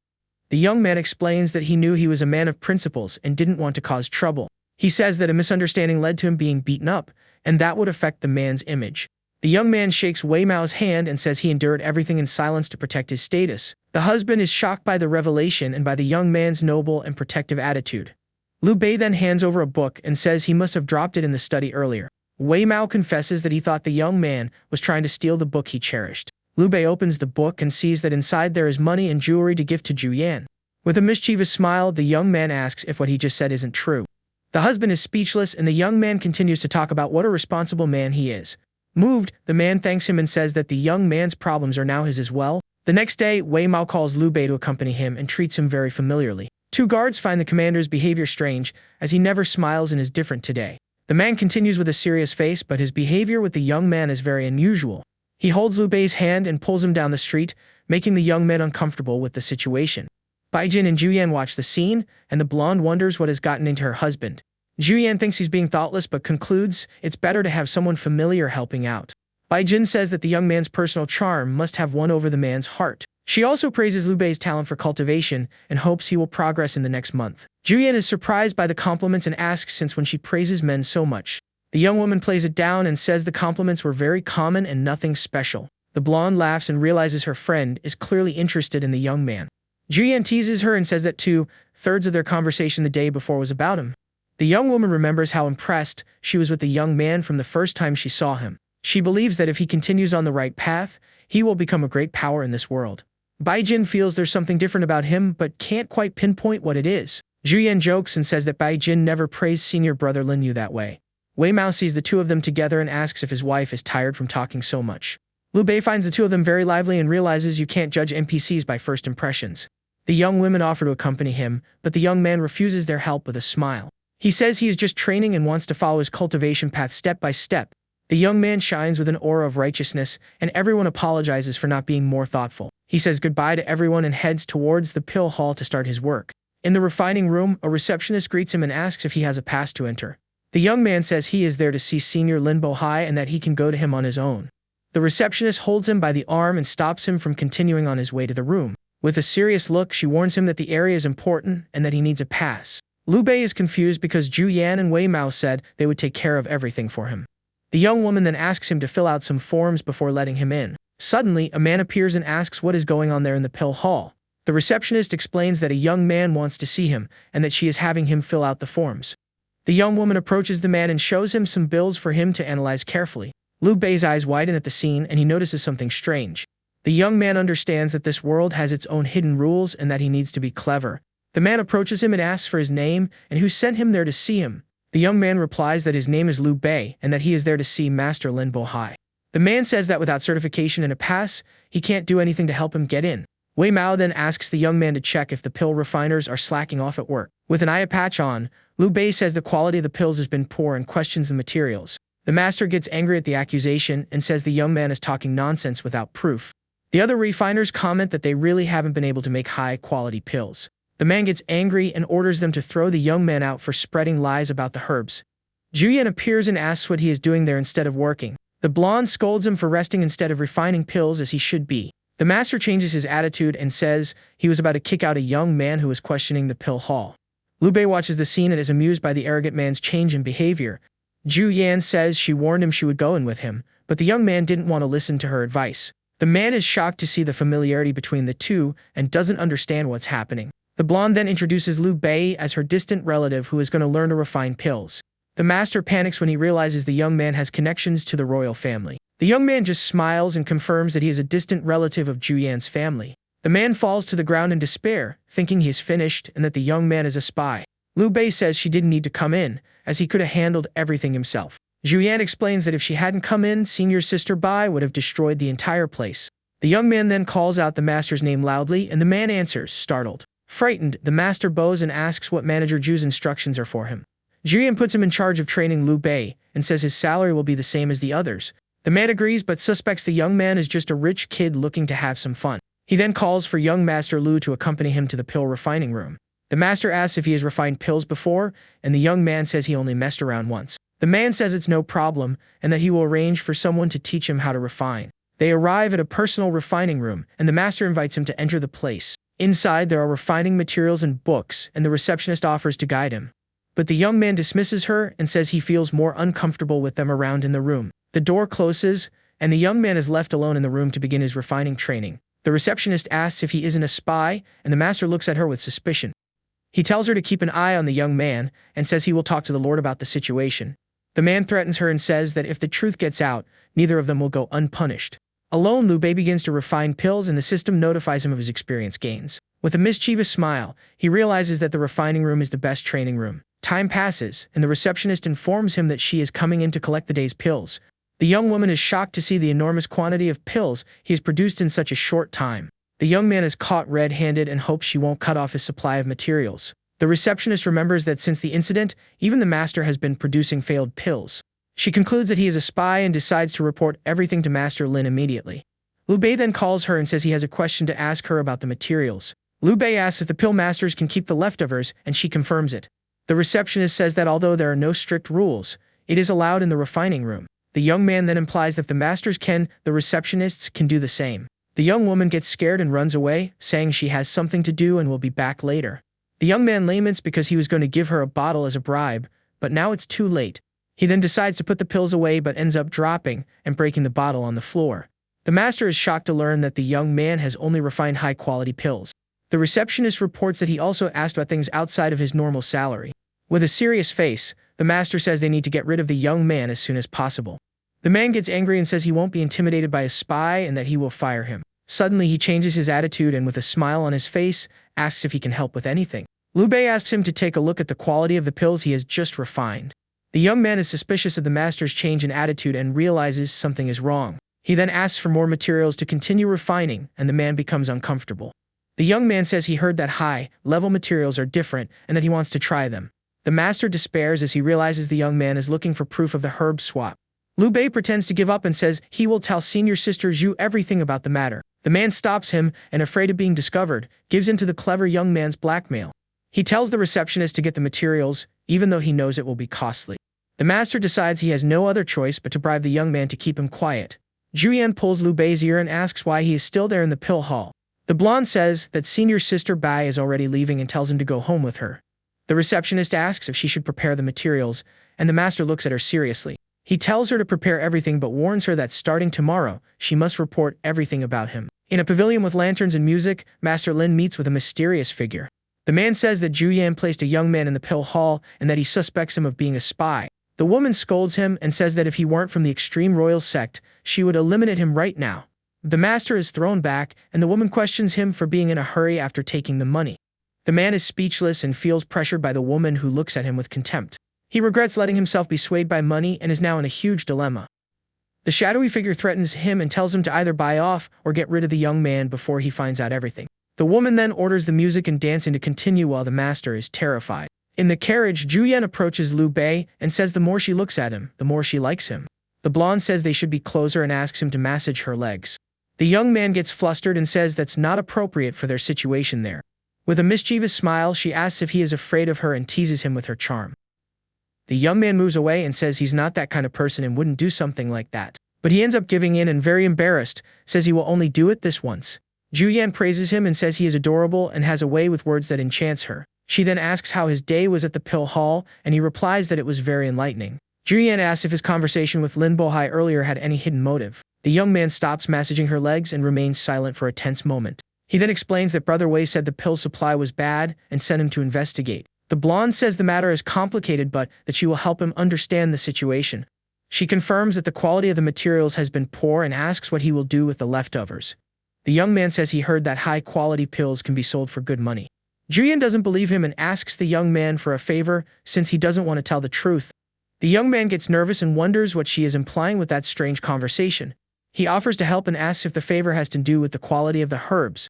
The young man explains that he knew he was a man of principles and didn't want to cause trouble. He says that a misunderstanding led to him being beaten up, and that would affect the man's image. The young man shakes Wei Mao's hand and says he endured everything in silence to protect his status. The husband is shocked by the revelation and by the young man's noble and protective attitude. Liu Bei then hands over a book and says he must have dropped it in the study earlier. Wei Mao confesses that he thought the young man was trying to steal the book he cherished. Liu Bei opens the book and sees that inside there is money and jewelry to gift to Zhu Yan. With a mischievous smile, the young man asks if what he just said isn't true. The husband is speechless, and the young man continues to talk about what a responsible man he is. Moved, the man thanks him and says that the young man's problems are now his as well. The next day, Wei Mao calls Liu Bei to accompany him and treats him very familiarly. Two guards find the commander's behavior strange, as he never smiles and is different today. The man continues with a serious face, but his behavior with the young man is very unusual. He holds Liu Bei's hand and pulls him down the street, making the young man uncomfortable with the situation. Bai Jin and Zhu Yan watch the scene, and the blonde wonders what has gotten into her husband. Zhu Yan thinks he's being thoughtless but concludes it's better to have someone familiar helping out. Bai Jin says that the young man's personal charm must have won over the man's heart. She also praises Liu Bei's talent for cultivation and hopes he will progress in the next month. Zhu Yan is surprised by the compliments and asks since when she praises men so much. The young woman plays it down and says the compliments were very common and nothing special. The blonde laughs and realizes her friend is clearly interested in the young man. Zhu Yan teases her and says that 2/3 of their conversation the day before was about him. The young woman remembers how impressed she was with the young man from the first time she saw him. She believes that if he continues on the right path, he will become a great power in this world. Bai Jin feels there's something different about him but can't quite pinpoint what it is. Zhu Yan jokes and says that Bai Jin never praised senior brother Lin Yu that way. Wei Mao sees the two of them together and asks if his wife is tired from talking so much. Liu Bei finds the two of them very lively and realizes you can't judge NPCs by first impressions. The young women offer to accompany him, but the young man refuses their help with a smile. He says he is just training and wants to follow his cultivation path step by step. The young man shines with an aura of righteousness, and everyone apologizes for not being more thoughtful. He says goodbye to everyone and heads towards the pill hall to start his work. In the refining room, a receptionist greets him and asks if he has a pass to enter. The young man says he is there to see Senior Lin Bohai and that he can go to him on his own. The receptionist holds him by the arm and stops him from continuing on his way to the room. With a serious look, she warns him that the area is important and that he needs a pass. Liu Bei is confused because Zhu Yan and Wei Mao said they would take care of everything for him. The young woman then asks him to fill out some forms before letting him in. Suddenly, a man appears and asks what is going on there in the pill hall. The receptionist explains that a young man wants to see him and that she is having him fill out the forms. The young woman approaches the man and shows him some bills for him to analyze carefully. Liu Bei's eyes widen at the scene and he notices something strange. The young man understands that this world has its own hidden rules and that he needs to be clever. The man approaches him and asks for his name and who sent him there to see him. The young man replies that his name is Liu Bei and that he is there to see Master Lin Bohai. The man says that without certification and a pass, he can't do anything to help him get in. Wei Mao then asks the young man to check if the pill refiners are slacking off at work. With an eye patch on, Liu Bei says the quality of the pills has been poor and questions the materials. The master gets angry at the accusation and says the young man is talking nonsense without proof. The other refiners comment that they really haven't been able to make high-quality pills. The man gets angry and orders them to throw the young man out for spreading lies about the herbs. Zhu Yan appears and asks what he is doing there instead of working. The blonde scolds him for resting instead of refining pills as he should be. The master changes his attitude and says he was about to kick out a young man who was questioning the pill hall. Liu Bei watches the scene and is amused by the arrogant man's change in behavior. Zhu Yan says she warned him she would go in with him, but the young man didn't want to listen to her advice. The man is shocked to see the familiarity between the two and doesn't understand what's happening. The blonde then introduces Liu Bei as her distant relative who is going to learn to refine pills. The master panics when he realizes the young man has connections to the royal family. The young man just smiles and confirms that he is a distant relative of Zhu Yan's family. The man falls to the ground in despair, thinking he is finished and that the young man is a spy. Liu Bei says she didn't need to come in, as he could have handled everything himself. Zhu Yan explains that if she hadn't come in, senior sister Bai would have destroyed the entire place. The young man then calls out the master's name loudly, and the man answers, startled. Frightened, the master bows and asks what Manager Zhu's instructions are for him. Zhu Yan puts him in charge of training Liu Bei, and says his salary will be the same as the others. The man agrees but suspects the young man is just a rich kid looking to have some fun. He then calls for young Master Liu to accompany him to the pill refining room. The master asks if he has refined pills before, and the young man says he only messed around once. The man says it's no problem, and that he will arrange for someone to teach him how to refine. They arrive at a personal refining room, and the master invites him to enter the place. Inside, there are refining materials and books, and the receptionist offers to guide him. But the young man dismisses her and says he feels more uncomfortable with them around in the room. The door closes, and the young man is left alone in the room to begin his refining training. The receptionist asks if he isn't a spy, and the master looks at her with suspicion. He tells her to keep an eye on the young man, and says he will talk to the Lord about the situation. The man threatens her and says that if the truth gets out, neither of them will go unpunished. Alone, Liu Bei begins to refine pills and the system notifies him of his experience gains. With a mischievous smile, he realizes that the refining room is the best training room. Time passes, and the receptionist informs him that she is coming in to collect the day's pills. The young woman is shocked to see the enormous quantity of pills he has produced in such a short time. The young man is caught red-handed and hopes she won't cut off his supply of materials. The receptionist remembers that since the incident, even the master has been producing failed pills. She concludes that he is a spy and decides to report everything to Master Lin immediately. Liu Bei then calls her and says he has a question to ask her about the materials. Liu Bei asks if the pill masters can keep the leftovers, and she confirms it. The receptionist says that although there are no strict rules, it is allowed in the refining room. The young man then implies that if the masters can, the receptionists can do the same. The young woman gets scared and runs away, saying she has something to do and will be back later. The young man laments because he was going to give her a bottle as a bribe, but now it's too late. He then decides to put the pills away but ends up dropping and breaking the bottle on the floor. The master is shocked to learn that the young man has only refined high-quality pills. The receptionist reports that he also asked about things outside of his normal salary. With a serious face, the master says they need to get rid of the young man as soon as possible. The man gets angry and says he won't be intimidated by a spy and that he will fire him. Suddenly, he changes his attitude and with a smile on his face, asks if he can help with anything. Liu Bei asks him to take a look at the quality of the pills he has just refined. The young man is suspicious of the master's change in attitude and realizes something is wrong. He then asks for more materials to continue refining, and the man becomes uncomfortable. The young man says he heard that high-level materials are different and that he wants to try them. The master despairs as he realizes the young man is looking for proof of the herb swap. Liu Bei pretends to give up and says he will tell senior sister Zhu everything about the matter. The man stops him and, afraid of being discovered, gives in to the clever young man's blackmail. He tells the receptionist to get the materials, even though he knows it will be costly. The master decides he has no other choice but to bribe the young man to keep him quiet. Julian pulls Liu Bei's ear and asks why he is still there in the pill hall. The blonde says that senior sister Bai is already leaving and tells him to go home with her. The receptionist asks if she should prepare the materials, and the master looks at her seriously. He tells her to prepare everything but warns her that starting tomorrow, she must report everything about him. In a pavilion with lanterns and music, Master Lin meets with a mysterious figure. The man says that Julian placed a young man in the pill hall and that he suspects him of being a spy. The woman scolds him and says that if he weren't from the extreme royal sect, she would eliminate him right now. The master is thrown back, and the woman questions him for being in a hurry after taking the money. The man is speechless and feels pressured by the woman who looks at him with contempt. He regrets letting himself be swayed by money and is now in a huge dilemma. The shadowy figure threatens him and tells him to either buy off or get rid of the young man before he finds out everything. The woman then orders the music and dancing to continue while the master is terrified. In the carriage, Julian approaches Liu Bei and says the more she looks at him, the more she likes him. The blonde says they should be closer and asks him to massage her legs. The young man gets flustered and says that's not appropriate for their situation there. With a mischievous smile, she asks if he is afraid of her and teases him with her charm. The young man moves away and says he's not that kind of person and wouldn't do something like that. But he ends up giving in and, very embarrassed, says he will only do it this once. Julian praises him and says he is adorable and has a way with words that enchants her. She then asks how his day was at the pill hall, and he replies that it was very enlightening. Julian asks if his conversation with Lin Bohai earlier had any hidden motive. The young man stops massaging her legs and remains silent for a tense moment. He then explains that Brother Wei said the pill supply was bad and sent him to investigate. The blonde says the matter is complicated but that she will help him understand the situation. She confirms that the quality of the materials has been poor and asks what he will do with the leftovers. The young man says he heard that high-quality pills can be sold for good money. Julian doesn't believe him and asks the young man for a favor since he doesn't want to tell the truth. The young man gets nervous and wonders what she is implying with that strange conversation. He offers to help and asks if the favor has to do with the quality of the herbs.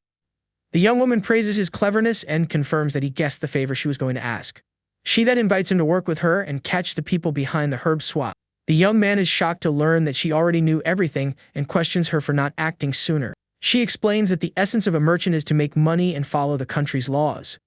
The young woman praises his cleverness and confirms that he guessed the favor she was going to ask. She then invites him to work with her and catch the people behind the herb swap. The young man is shocked to learn that she already knew everything and questions her for not acting sooner. She explains that the essence of a merchant is to make money and follow the country's laws.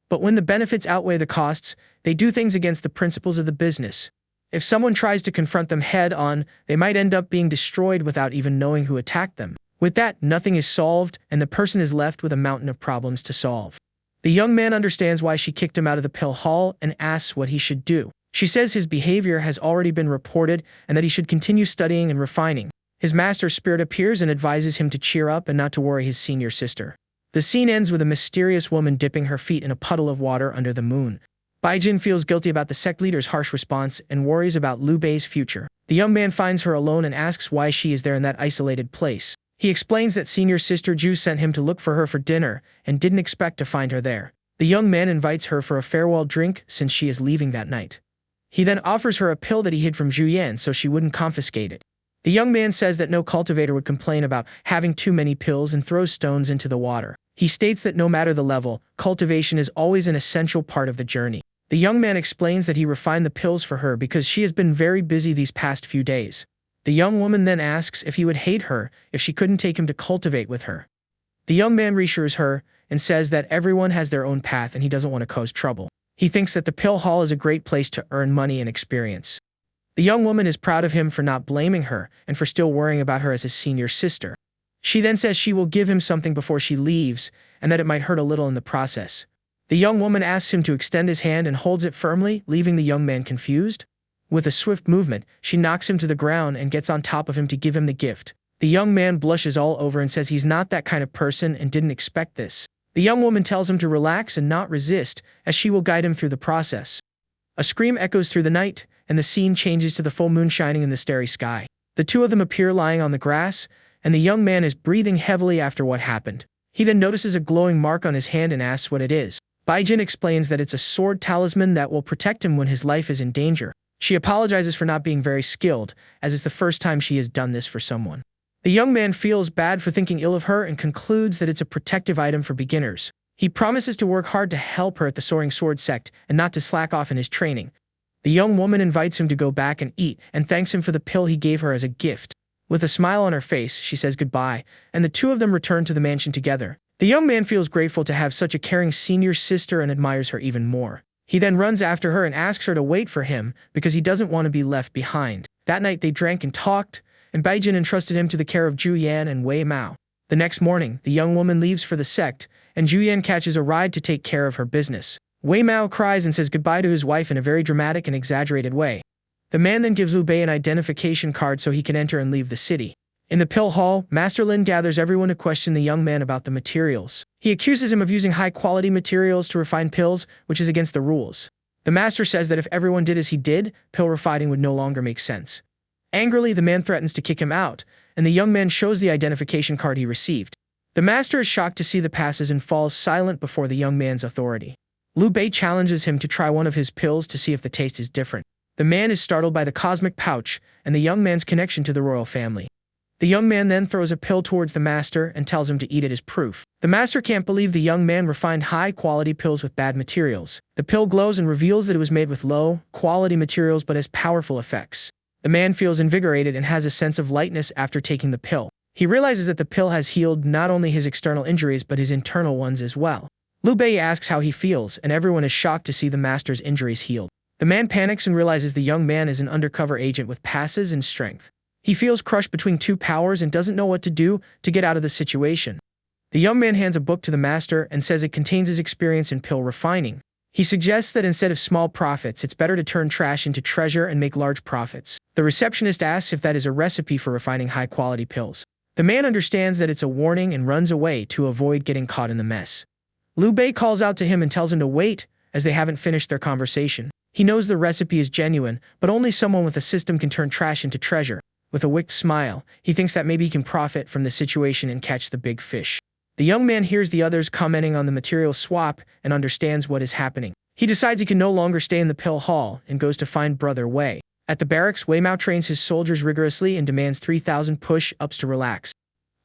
But when the benefits outweigh the costs, they do things against the principles of the business. If someone tries to confront them head-on, they might end up being destroyed without even knowing who attacked them. With that, nothing is solved, and the person is left with a mountain of problems to solve. The young man understands why she kicked him out of the pill hall and asks what he should do. She says his behavior has already been reported and that he should continue studying and refining. His master spirit appears and advises him to cheer up and not to worry his senior sister. The scene ends with a mysterious woman dipping her feet in a puddle of water under the moon. Baijin feels guilty about the sect leader's harsh response and worries about Liu Bei's future. The young man finds her alone and asks why she is there in that isolated place. He explains that senior sister Ju sent him to look for her for dinner and didn't expect to find her there. The young man invites her for a farewell drink since she is leaving that night. He then offers her a pill that he hid from Ju Yan so she wouldn't confiscate it. The young man says that no cultivator would complain about having too many pills and throws stones into the water. He states that no matter the level, cultivation is always an essential part of the journey. The young man explains that he refined the pills for her because she has been very busy these past few days. The young woman then asks if he would hate her if she couldn't take him to cultivate with her. The young man reassures her and says that everyone has their own path and he doesn't want to cause trouble. He thinks that the pill hall is a great place to earn money and experience. The young woman is proud of him for not blaming her and for still worrying about her as his senior sister. She then says she will give him something before she leaves and that it might hurt a little in the process. The young woman asks him to extend his hand and holds it firmly, leaving the young man confused. With a swift movement, she knocks him to the ground and gets on top of him to give him the gift. The young man blushes all over and says he's not that kind of person and didn't expect this. The young woman tells him to relax and not resist, as she will guide him through the process. A scream echoes through the night, and the scene changes to the full moon shining in the starry sky. The two of them appear lying on the grass, and the young man is breathing heavily after what happened. He then notices a glowing mark on his hand and asks what it is. Baijin explains that it's a sword talisman that will protect him when his life is in danger. She apologizes for not being very skilled, as it's the first time she has done this for someone. The young man feels bad for thinking ill of her and concludes that it's a protective item for beginners. He promises to work hard to help her at the Soaring Sword sect and not to slack off in his training. The young woman invites him to go back and eat and thanks him for the pill he gave her as a gift. With a smile on her face, she says goodbye, and the two of them return to the mansion together. The young man feels grateful to have such a caring senior sister and admires her even more. He then runs after her and asks her to wait for him because he doesn't want to be left behind. That night they drank and talked, and Baijin entrusted him to the care of Ju Yan and Wei Mao. The next morning, the young woman leaves for the sect, and Ju Yan catches a ride to take care of her business. Wei Mao cries and says goodbye to his wife in a very dramatic and exaggerated way. The man then gives Liu Bei an identification card so he can enter and leave the city. In the pill hall, Master Lin gathers everyone to question the young man about the materials. He accuses him of using high-quality materials to refine pills, which is against the rules. The master says that if everyone did as he did, pill refining would no longer make sense. Angrily, the man threatens to kick him out, and the young man shows the identification card he received. The master is shocked to see the passes and falls silent before the young man's authority. Liu Bei challenges him to try one of his pills to see if the taste is different. The man is startled by the cosmic pouch and the young man's connection to the royal family. The young man then throws a pill towards the master and tells him to eat it as proof. The master can't believe the young man refined high-quality pills with bad materials. The pill glows and reveals that it was made with low-quality materials but has powerful effects. The man feels invigorated and has a sense of lightness after taking the pill. He realizes that the pill has healed not only his external injuries but his internal ones as well. Liu Bei asks how he feels, and everyone is shocked to see the master's injuries healed. The man panics and realizes the young man is an undercover agent with passes and strength. He feels crushed between two powers and doesn't know what to do to get out of the situation. The young man hands a book to the master and says it contains his experience in pill refining. He suggests that instead of small profits, it's better to turn trash into treasure and make large profits. The receptionist asks if that is a recipe for refining high-quality pills. The man understands that it's a warning and runs away to avoid getting caught in the mess. Liu Bei calls out to him and tells him to wait, as they haven't finished their conversation. He knows the recipe is genuine, but only someone with a system can turn trash into treasure. With a wicked smile, he thinks that maybe he can profit from the situation and catch the big fish. The young man hears the others commenting on the material swap and understands what is happening. He decides he can no longer stay in the pill hall and goes to find Brother Wei. At the barracks, Wei Mao trains his soldiers rigorously and demands 3,000 push-ups to relax.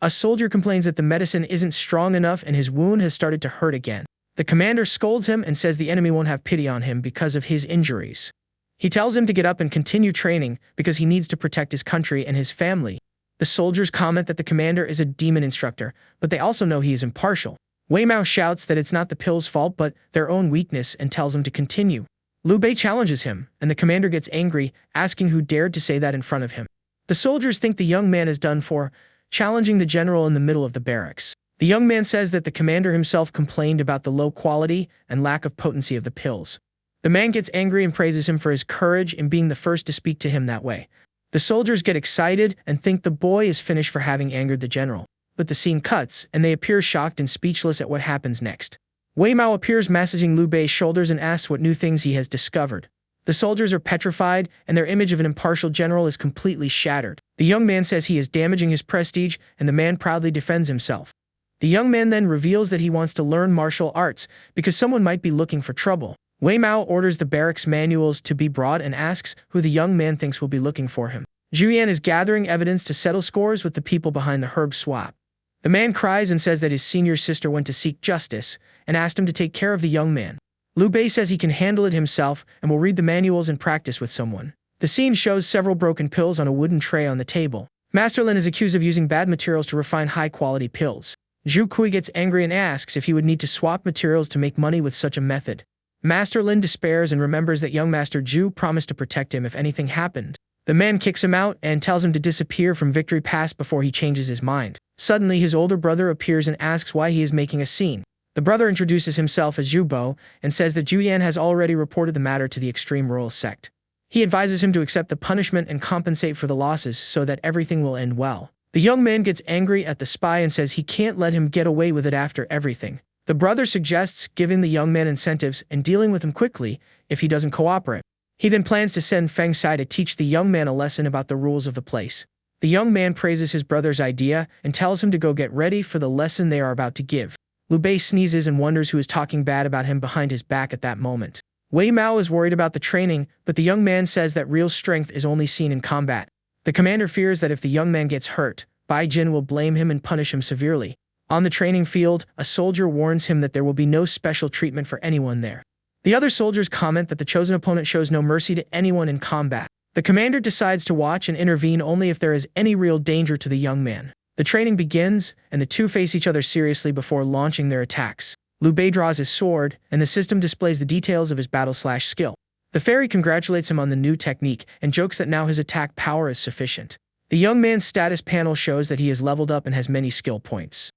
A soldier complains that the medicine isn't strong enough and his wound has started to hurt again. The commander scolds him and says the enemy won't have pity on him because of his injuries. He tells him to get up and continue training because he needs to protect his country and his family. The soldiers comment that the commander is a demon instructor, but they also know he is impartial. Wei Mao shouts that it's not the pill's fault but their own weakness and tells him to continue. Liu Bei challenges him, and the commander gets angry, asking who dared to say that in front of him. The soldiers think the young man is done for, challenging the general in the middle of the barracks. The young man says that the commander himself complained about the low quality and lack of potency of the pills. The man gets angry and praises him for his courage in being the first to speak to him that way. The soldiers get excited and think the boy is finished for having angered the general. But the scene cuts, and they appear shocked and speechless at what happens next. Wei Mao appears massaging Liu Bei's shoulders and asks what new things he has discovered. The soldiers are petrified, and their image of an impartial general is completely shattered. The young man says he is damaging his prestige, and the man proudly defends himself. The young man then reveals that he wants to learn martial arts because someone might be looking for trouble. Wei Mao orders the barracks manuals to be brought and asks who the young man thinks will be looking for him. Zhu Yan is gathering evidence to settle scores with the people behind the herb swap. The man cries and says that his senior sister went to seek justice and asked him to take care of the young man. Liu Bei says he can handle it himself and will read the manuals and practice with someone. The scene shows several broken pills on a wooden tray on the table. Master Lin is accused of using bad materials to refine high-quality pills. Zhu Kui gets angry and asks if he would need to swap materials to make money with such a method. Master Lin despairs and remembers that young Master Zhu promised to protect him if anything happened. The man kicks him out and tells him to disappear from Victory Pass before he changes his mind. Suddenly, his older brother appears and asks why he is making a scene. The brother introduces himself as Zhu Bo and says that Zhu Yan has already reported the matter to the extreme royal sect. He advises him to accept the punishment and compensate for the losses so that everything will end well. The young man gets angry at the spy and says he can't let him get away with it after everything. The brother suggests giving the young man incentives and dealing with him quickly if he doesn't cooperate. He then plans to send Feng Sai to teach the young man a lesson about the rules of the place. The young man praises his brother's idea and tells him to go get ready for the lesson they are about to give. Liu Bei sneezes and wonders who is talking bad about him behind his back at that moment. Wei Mao is worried about the training, but the young man says that real strength is only seen in combat. The commander fears that if the young man gets hurt, Bai Jin will blame him and punish him severely. On the training field, a soldier warns him that there will be no special treatment for anyone there. The other soldiers comment that the chosen opponent shows no mercy to anyone in combat. The commander decides to watch and intervene only if there is any real danger to the young man. The training begins, and the two face each other seriously before launching their attacks. Liu Bei draws his sword, and the system displays the details of his battle/skill. The fairy congratulates him on the new technique and jokes that now his attack power is sufficient. The young man's status panel shows that he is leveled up and has many skill points.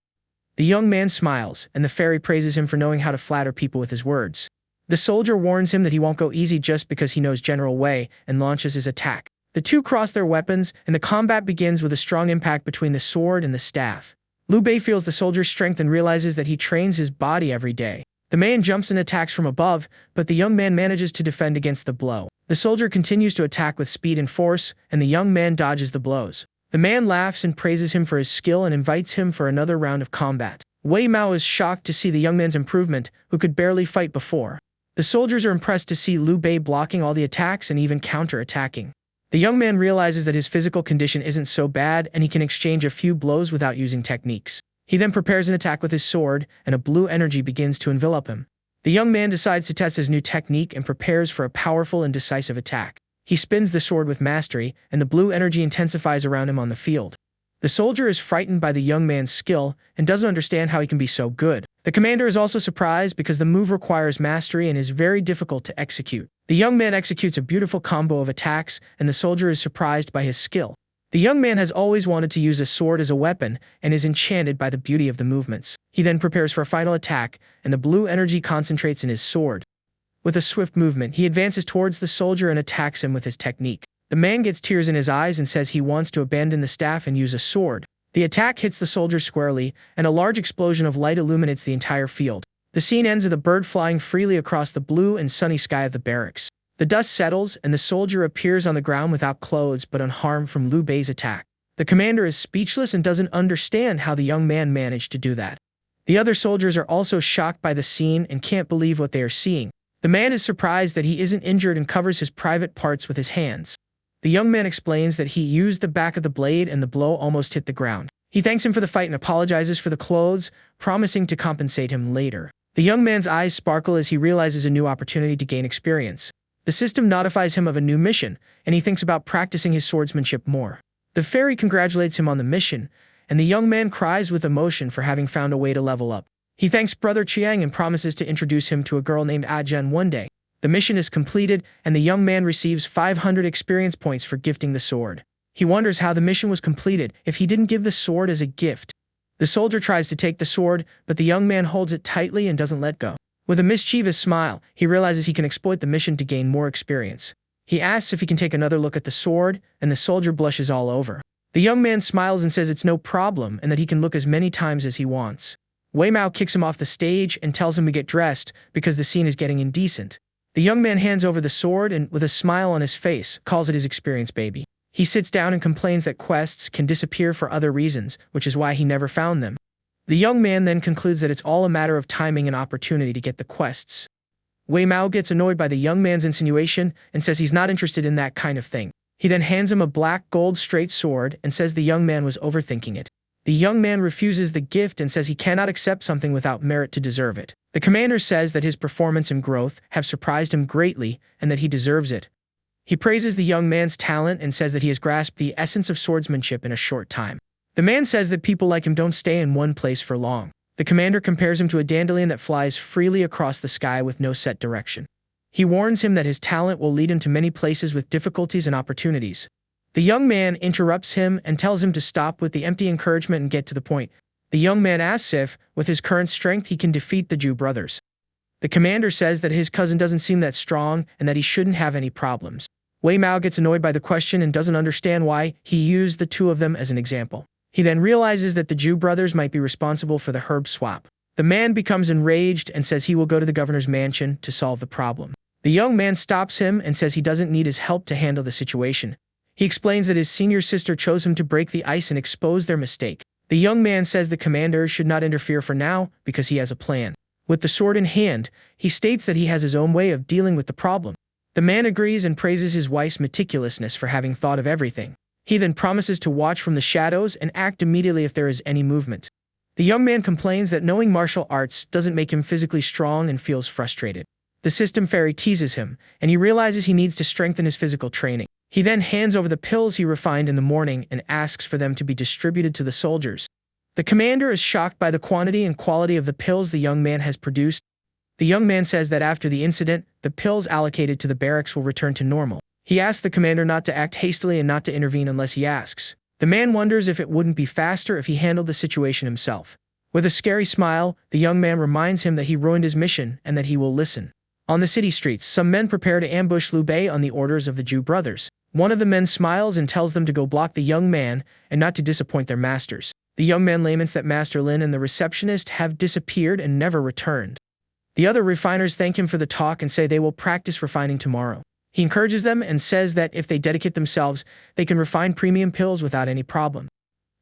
The young man smiles, and the fairy praises him for knowing how to flatter people with his words. The soldier warns him that he won't go easy just because he knows General Wei and launches his attack. The two cross their weapons, and the combat begins with a strong impact between the sword and the staff. Liu Bei feels the soldier's strength and realizes that he trains his body every day. The man jumps and attacks from above, but the young man manages to defend against the blow. The soldier continues to attack with speed and force, and the young man dodges the blows. The man laughs and praises him for his skill and invites him for another round of combat. Wei Mao is shocked to see the young man's improvement, who could barely fight before. The soldiers are impressed to see Liu Bei blocking all the attacks and even counter-attacking. The young man realizes that his physical condition isn't so bad and he can exchange a few blows without using techniques. He then prepares an attack with his sword, and a blue energy begins to envelop him. The young man decides to test his new technique and prepares for a powerful and decisive attack. He spins the sword with mastery, and the blue energy intensifies around him on the field. The soldier is frightened by the young man's skill and doesn't understand how he can be so good. The commander is also surprised because the move requires mastery and is very difficult to execute. The young man executes a beautiful combo of attacks, and the soldier is surprised by his skill. The young man has always wanted to use a sword as a weapon and is enchanted by the beauty of the movements. He then prepares for a final attack, and the blue energy concentrates in his sword. With a swift movement, he advances towards the soldier and attacks him with his technique. The man gets tears in his eyes and says he wants to abandon the staff and use a sword. The attack hits the soldier squarely, and a large explosion of light illuminates the entire field. The scene ends with a bird flying freely across the blue and sunny sky of the barracks. The dust settles, and the soldier appears on the ground without clothes but unharmed from Liu Bei's attack. The commander is speechless and doesn't understand how the young man managed to do that. The other soldiers are also shocked by the scene and can't believe what they are seeing. The man is surprised that he isn't injured and covers his private parts with his hands. The young man explains that he used the back of the blade and the blow almost hit the ground. He thanks him for the fight and apologizes for the clothes, promising to compensate him later. The young man's eyes sparkle as he realizes a new opportunity to gain experience. The system notifies him of a new mission, and he thinks about practicing his swordsmanship more. The fairy congratulates him on the mission, and the young man cries with emotion for having found a way to level up. He thanks Brother Chiang and promises to introduce him to a girl named Ajen one day. The mission is completed, and the young man receives 500 experience points for gifting the sword. He wonders how the mission was completed if he didn't give the sword as a gift. The soldier tries to take the sword, but the young man holds it tightly and doesn't let go. With a mischievous smile, he realizes he can exploit the mission to gain more experience. He asks if he can take another look at the sword, and the soldier blushes all over. The young man smiles and says it's no problem and that he can look as many times as he wants. Wei Mao kicks him off the stage and tells him to get dressed because the scene is getting indecent. The young man hands over the sword and, with a smile on his face, calls it his experience baby. He sits down and complains that quests can disappear for other reasons, which is why he never found them. The young man then concludes that it's all a matter of timing and opportunity to get the quests. Wei Mao gets annoyed by the young man's insinuation and says he's not interested in that kind of thing. He then hands him a black gold straight sword and says the young man was overthinking it. The young man refuses the gift and says he cannot accept something without merit to deserve it. The commander says that his performance and growth have surprised him greatly and that he deserves it. He praises the young man's talent and says that he has grasped the essence of swordsmanship in a short time. The man says that people like him don't stay in one place for long. The commander compares him to a dandelion that flies freely across the sky with no set direction. He warns him that his talent will lead him to many places with difficulties and opportunities. The young man interrupts him and tells him to stop with the empty encouragement and get to the point. The young man asks if, with his current strength, he can defeat the Jew brothers. The commander says that his cousin doesn't seem that strong and that he shouldn't have any problems. Wei Mao gets annoyed by the question and doesn't understand why he used the two of them as an example. He then realizes that the Jew brothers might be responsible for the herb swap. The man becomes enraged and says he will go to the governor's mansion to solve the problem. The young man stops him and says he doesn't need his help to handle the situation. He explains that his senior sister chose him to break the ice and expose their mistake. The young man says the commander should not interfere for now because he has a plan. With the sword in hand, he states that he has his own way of dealing with the problem. The man agrees and praises his wife's meticulousness for having thought of everything. He then promises to watch from the shadows and act immediately if there is any movement. The young man complains that knowing martial arts doesn't make him physically strong and feels frustrated. The system fairy teases him, and he realizes he needs to strengthen his physical training. He then hands over the pills he refined in the morning and asks for them to be distributed to the soldiers. The commander is shocked by the quantity and quality of the pills the young man has produced. The young man says that after the incident, the pills allocated to the barracks will return to normal. He asks the commander not to act hastily and not to intervene unless he asks. The man wonders if it wouldn't be faster if he handled the situation himself. With a scary smile, the young man reminds him that he ruined his mission and that he will listen. On the city streets, some men prepare to ambush Liu Bei on the orders of the Jew brothers. One of the men smiles and tells them to go block the young man and not to disappoint their masters. The young man laments that Master Lin and the receptionist have disappeared and never returned. The other refiners thank him for the talk and say they will practice refining tomorrow. He encourages them and says that if they dedicate themselves, they can refine premium pills without any problem.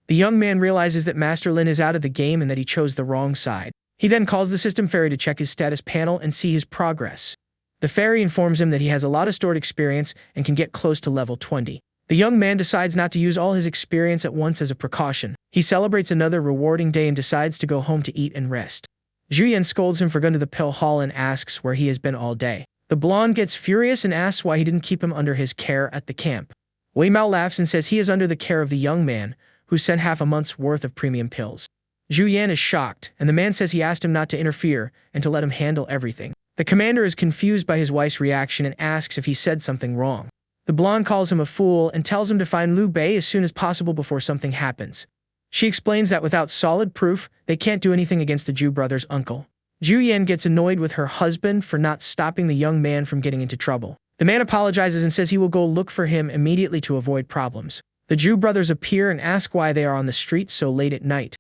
The young man realizes that Master Lin is out of the game and that he chose the wrong side. He then calls the system fairy to check his status panel and see his progress. The fairy informs him that he has a lot of stored experience and can get close to level 20. The young man decides not to use all his experience at once as a precaution. He celebrates another rewarding day and decides to go home to eat and rest. Zhu Yan scolds him for going to the pill hall and asks where he has been all day. The blonde gets furious and asks why he didn't keep him under his care at the camp. Wei Mao laughs and says he is under the care of the young man, who sent half a month's worth of premium pills. Zhu Yan is shocked, and the man says he asked him not to interfere and to let him handle everything. The commander is confused by his wife's reaction and asks if he said something wrong. The blonde calls him a fool and tells him to find Liu Bei as soon as possible before something happens. She explains that without solid proof, they can't do anything against the Jew brothers' uncle. Zhu Yan gets annoyed with her husband for not stopping the young man from getting into trouble. The man apologizes and says he will go look for him immediately to avoid problems. The Jew brothers appear and ask why they are on the street so late at night.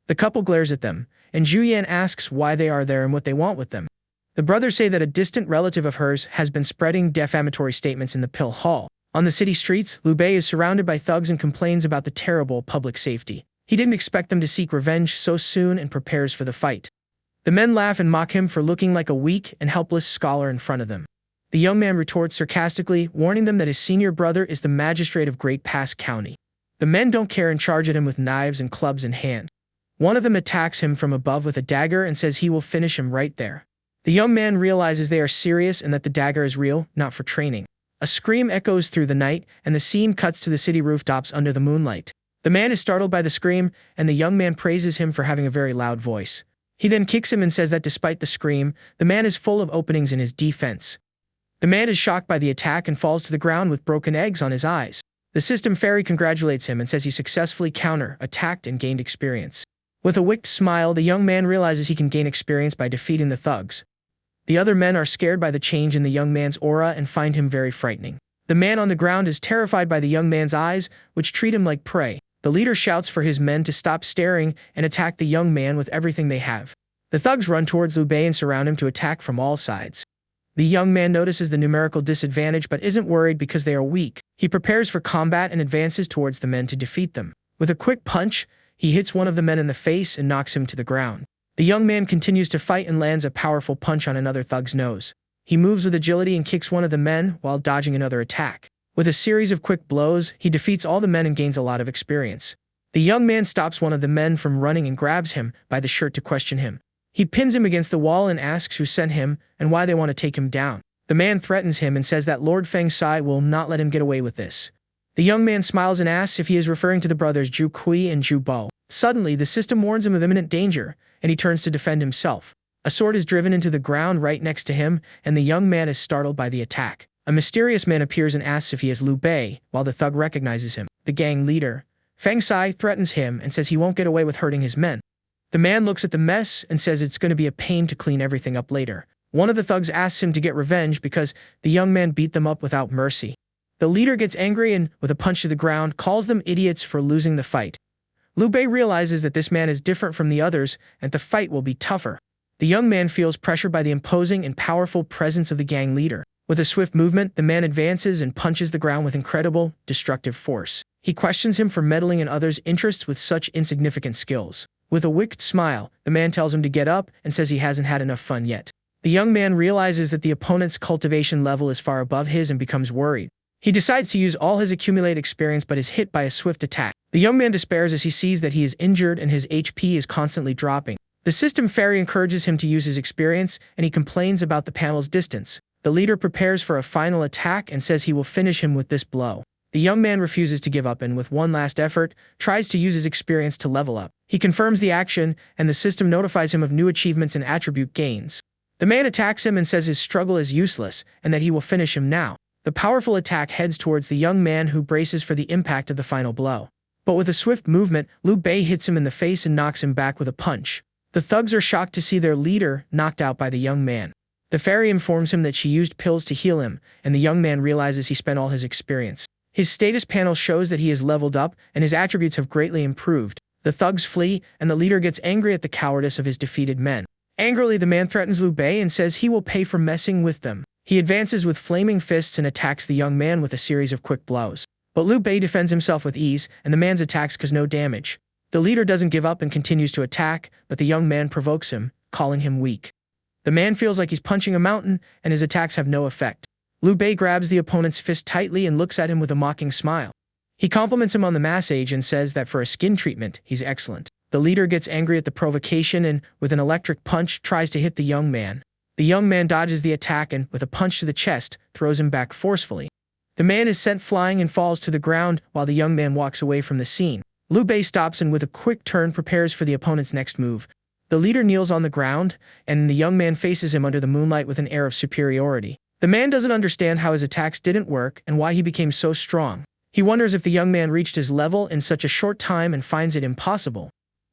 The couple glares at them, and Zhu Yan asks why they are there and what they want with them. The brothers say that a distant relative of hers has been spreading defamatory statements in the pill hall. On the city streets, Liu Bei is surrounded by thugs and complains about the terrible public safety. He didn't expect them to seek revenge so soon and prepares for the fight. The men laugh and mock him for looking like a weak and helpless scholar in front of them. The young man retorts sarcastically, warning them that his senior brother is the magistrate of Great Pass County. The men don't care and charge at him with knives and clubs in hand. One of them attacks him from above with a dagger and says he will finish him right there. The young man realizes they are serious and that the dagger is real, not for training. A scream echoes through the night, and the scene cuts to the city rooftops under the moonlight. The man is startled by the scream, and the young man praises him for having a very loud voice. He then kicks him and says that despite the scream, the man is full of openings in his defense. The man is shocked by the attack and falls to the ground with broken eggs on his eyes. The system fairy congratulates him and says he successfully counter-attacked and gained experience. With a wicked smile, the young man realizes he can gain experience by defeating the thugs. The other men are scared by the change in the young man's aura and find him very frightening. The man on the ground is terrified by the young man's eyes, which treat him like prey. The leader shouts for his men to stop staring and attack the young man with everything they have. The thugs run towards Liu Bei and surround him to attack from all sides. The young man notices the numerical disadvantage but isn't worried because they are weak. He prepares for combat and advances towards the men to defeat them. With a quick punch, he hits one of the men in the face and knocks him to the ground. The young man continues to fight and lands a powerful punch on another thug's nose. He moves with agility and kicks one of the men while dodging another attack. With a series of quick blows, he defeats all the men and gains a lot of experience. The young man stops one of the men from running and grabs him by the shirt to question him. He pins him against the wall and asks who sent him and why they want to take him down. The man threatens him and says that Lord Feng Sai will not let him get away with this. The young man smiles and asks if he is referring to the brothers Zhu Kui and Zhu Bo. Suddenly, the system warns him of imminent danger, and he turns to defend himself. A sword is driven into the ground right next to him, and the young man is startled by the attack. A mysterious man appears and asks if he is Liu Bei, while the thug recognizes him. The gang leader, Feng Sai, threatens him and says he won't get away with hurting his men. The man looks at the mess and says it's going to be a pain to clean everything up later. One of the thugs asks him to get revenge because the young man beat them up without mercy. The leader gets angry and, with a punch to the ground, calls them idiots for losing the fight. Liu Bei realizes that this man is different from the others and the fight will be tougher. The young man feels pressured by the imposing and powerful presence of the gang leader. With a swift movement, the man advances and punches the ground with incredible, destructive force. He questions him for meddling in others' interests with such insignificant skills. With a wicked smile, the man tells him to get up and says he hasn't had enough fun yet. The young man realizes that the opponent's cultivation level is far above his and becomes worried. He decides to use all his accumulated experience but is hit by a swift attack. The young man despairs as he sees that he is injured and his HP is constantly dropping. The system fairy encourages him to use his experience and he complains about the panel's distance. The leader prepares for a final attack and says he will finish him with this blow. The young man refuses to give up and, with one last effort, tries to use his experience to level up. He confirms the action, and the system notifies him of new achievements and attribute gains. The man attacks him and says his struggle is useless, and that he will finish him now. The powerful attack heads towards the young man who braces for the impact of the final blow. But with a swift movement, Liu Bei hits him in the face and knocks him back with a punch. The thugs are shocked to see their leader knocked out by the young man. The fairy informs him that she used pills to heal him, and the young man realizes he spent all his experience. His status panel shows that he is leveled up, and his attributes have greatly improved. The thugs flee, and the leader gets angry at the cowardice of his defeated men. Angrily, the man threatens Liu Bei and says he will pay for messing with them. He advances with flaming fists and attacks the young man with a series of quick blows. But Liu Bei defends himself with ease, and the man's attacks cause no damage. The leader doesn't give up and continues to attack, but the young man provokes him, calling him weak. The man feels like he's punching a mountain, and his attacks have no effect. Liu Bei grabs the opponent's fist tightly and looks at him with a mocking smile. He compliments him on the mass age and says that for a skin treatment, he's excellent. The leader gets angry at the provocation and, with an electric punch, tries to hit the young man. The young man dodges the attack and, with a punch to the chest, throws him back forcefully. The man is sent flying and falls to the ground while the young man walks away from the scene. Liu Bei stops and, with a quick turn, prepares for the opponent's next move. The leader kneels on the ground, and the young man faces him under the moonlight with an air of superiority. The man doesn't understand how his attacks didn't work and why he became so strong. He wonders if the young man reached his level in such a short time and finds it impossible.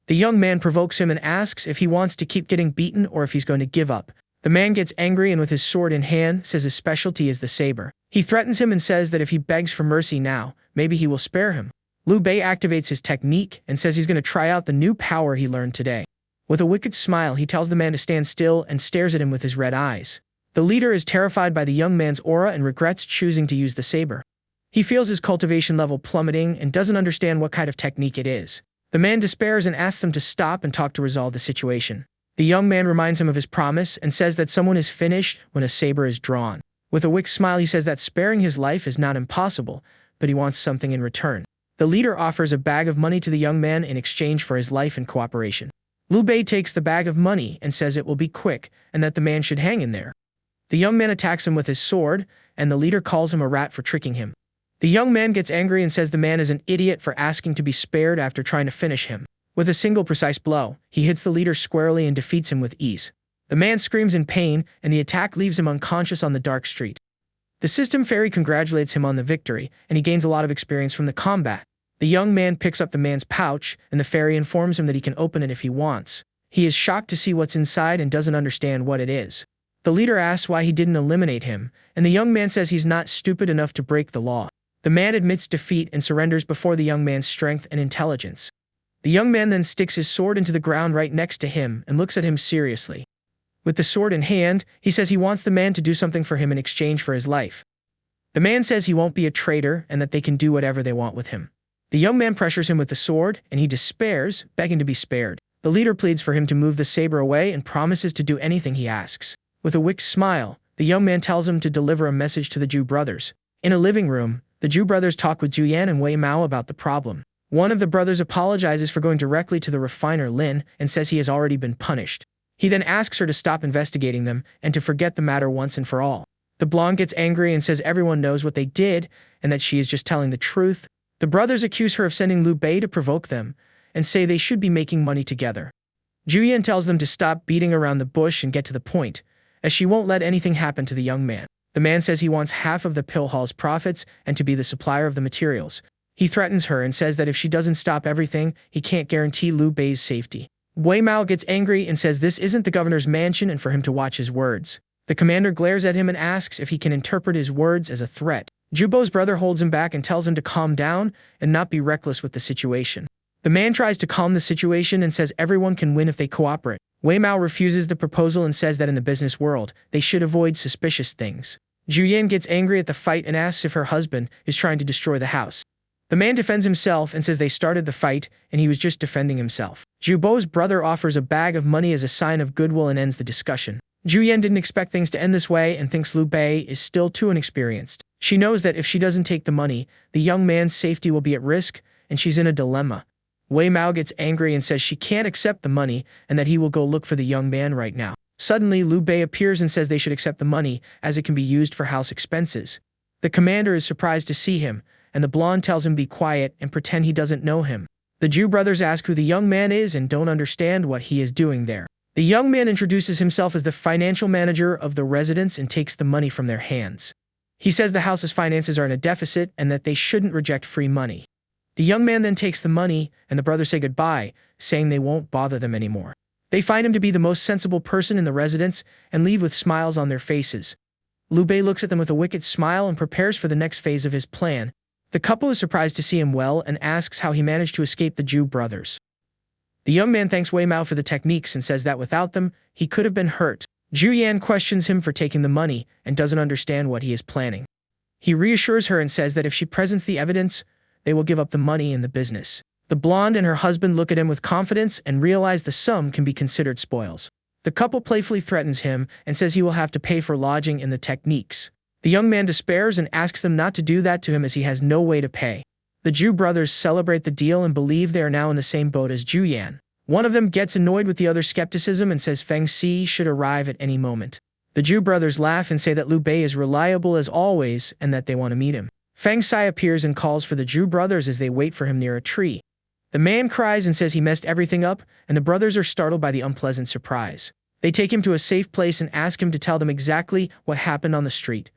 The young man provokes him and asks if he wants to keep getting beaten or if he's going to give up. The man gets angry and, with his sword in hand, says his specialty is the saber. He threatens him and says that if he begs for mercy now, maybe he will spare him. Liu Bei activates his technique and says he's going to try out the new power he learned today. With a wicked smile, he tells the man to stand still and stares at him with his red eyes. The leader is terrified by the young man's aura and regrets choosing to use the saber. He feels his cultivation level plummeting and doesn't understand what kind of technique it is. The man despairs and asks them to stop and talk to resolve the situation. The young man reminds him of his promise and says that someone is finished when a saber is drawn. With a wicked smile, he says that sparing his life is not impossible, but he wants something in return. The leader offers a bag of money to the young man in exchange for his life and cooperation. Liu Bei takes the bag of money and says it will be quick and that the man should hang in there. The young man attacks him with his sword, and the leader calls him a rat for tricking him. The young man gets angry and says the man is an idiot for asking to be spared after trying to finish him. With a single precise blow, he hits the leader squarely and defeats him with ease. The man screams in pain, and the attack leaves him unconscious on the dark street. The system fairy congratulates him on the victory, and he gains a lot of experience from the combat. The young man picks up the man's pouch, and the fairy informs him that he can open it if he wants. He is shocked to see what's inside and doesn't understand what it is. The leader asks why he didn't eliminate him, and the young man says he's not stupid enough to break the law. The man admits defeat and surrenders before the young man's strength and intelligence. The young man then sticks his sword into the ground right next to him and looks at him seriously. With the sword in hand, he says he wants the man to do something for him in exchange for his life. The man says he won't be a traitor and that they can do whatever they want with him. The young man pressures him with the sword, and he despairs, begging to be spared. The leader pleads for him to move the saber away and promises to do anything he asks. With a wicked smile, the young man tells him to deliver a message to the Jew brothers. In a living room, the Jew brothers talk with Juyan and Wei Mao about the problem. One of the brothers apologizes for going directly to the refiner Lin and says he has already been punished. He then asks her to stop investigating them and to forget the matter once and for all. The blonde gets angry and says everyone knows what they did and that she is just telling the truth. The brothers accuse her of sending Liu Bei to provoke them and say they should be making money together. Juyan tells them to stop beating around the bush and get to the point, as she won't let anything happen to the young man. The man says he wants half of the pill hall's profits and to be the supplier of the materials. He threatens her and says that if she doesn't stop everything, he can't guarantee Liu Bei's safety. Wei Mao gets angry and says this isn't the governor's mansion and for him to watch his words. The commander glares at him and asks if he can interpret his words as a threat. Jubo's brother holds him back and tells him to calm down and not be reckless with the situation. The man tries to calm the situation and says everyone can win if they cooperate. Wei Mao refuses the proposal and says that in the business world, they should avoid suspicious things. Juyan gets angry at the fight and asks if her husband is trying to destroy the house. The man defends himself and says they started the fight and he was just defending himself. Jubo's brother offers a bag of money as a sign of goodwill and ends the discussion. Juyan didn't expect things to end this way and thinks Liu Bei is still too inexperienced. She knows that if she doesn't take the money, the young man's safety will be at risk, and she's in a dilemma. Wei Mao gets angry and says she can't accept the money and that he will go look for the young man right now. Suddenly, Liu Bei appears and says they should accept the money as it can be used for house expenses. The commander is surprised to see him, and the blonde tells him be quiet and pretend he doesn't know him. The Jew brothers ask who the young man is and don't understand what he is doing there. The young man introduces himself as the financial manager of the residence and takes the money from their hands. He says the house's finances are in a deficit and that they shouldn't reject free money. The young man then takes the money, and the brothers say goodbye, saying they won't bother them anymore. They find him to be the most sensible person in the residence and leave with smiles on their faces. Liu Bei looks at them with a wicked smile and prepares for the next phase of his plan. The couple is surprised to see him well and asks how he managed to escape the Jew brothers. The young man thanks Wei Mao for the techniques and says that without them, he could have been hurt. Juyan questions him for taking the money and doesn't understand what he is planning. He reassures her and says that if she presents the evidence, they will give up the money and the business. The blonde and her husband look at him with confidence and realize the sum can be considered spoils. The couple playfully threatens him and says he will have to pay for lodging and the techniques. The young man despairs and asks them not to do that to him as he has no way to pay. The Jew brothers celebrate the deal and believe they are now in the same boat as Juyan. One of them gets annoyed with the other's skepticism and says Feng Si should arrive at any moment. The Jew brothers laugh and say that Liu Bei is reliable as always and that they want to meet him. Feng Si appears and calls for the Jew brothers as they wait for him near a tree. The man cries and says he messed everything up, and the brothers are startled by the unpleasant surprise. They take him to a safe place and ask him to tell them exactly what happened on the street.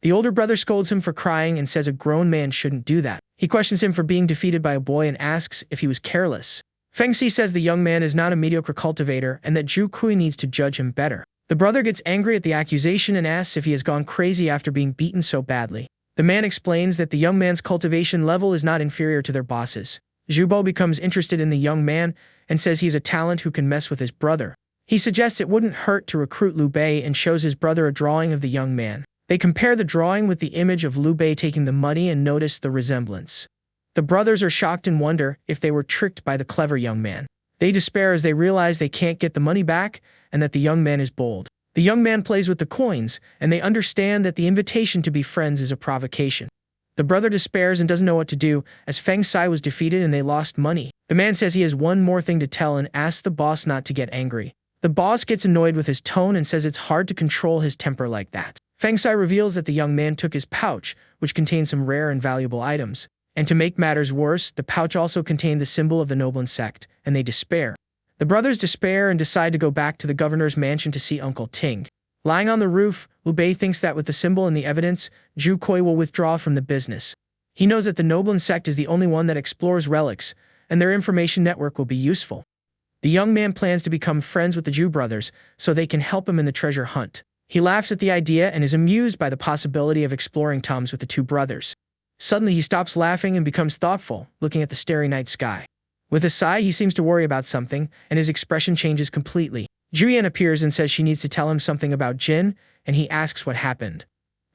The older brother scolds him for crying and says a grown man shouldn't do that. He questions him for being defeated by a boy and asks if he was careless. Feng Si says the young man is not a mediocre cultivator and that Zhu Kui needs to judge him better. The brother gets angry at the accusation and asks if he has gone crazy after being beaten so badly. The man explains that the young man's cultivation level is not inferior to their boss's. Zhubo becomes interested in the young man and says he's a talent who can mess with his brother. He suggests it wouldn't hurt to recruit Liu Bei and shows his brother a drawing of the young man. They compare the drawing with the image of Liu Bei taking the money and notice the resemblance. The brothers are shocked and wonder if they were tricked by the clever young man. They despair as they realize they can't get the money back and that the young man is bold. The young man plays with the coins, and they understand that the invitation to be friends is a provocation. The brother despairs and doesn't know what to do, as Feng Si was defeated and they lost money. The man says he has one more thing to tell and asks the boss not to get angry. The boss gets annoyed with his tone and says it's hard to control his temper like that. Feng Si reveals that the young man took his pouch, which contained some rare and valuable items. And to make matters worse, the pouch also contained the symbol of the noble insect, and they despair. The brothers despair and decide to go back to the governor's mansion to see Uncle Ting. Lying on the roof, Liu Bei thinks that with the symbol and the evidence, Zhu Kui will withdraw from the business. He knows that the noble insect is the only one that explores relics, and their information network will be useful. The young man plans to become friends with the Jew brothers so they can help him in the treasure hunt. He laughs at the idea and is amused by the possibility of exploring tombs with the two brothers. Suddenly he stops laughing and becomes thoughtful, looking at the starry night sky. With a sigh, he seems to worry about something, and his expression changes completely. Julian appears and says she needs to tell him something about Jin, and he asks what happened.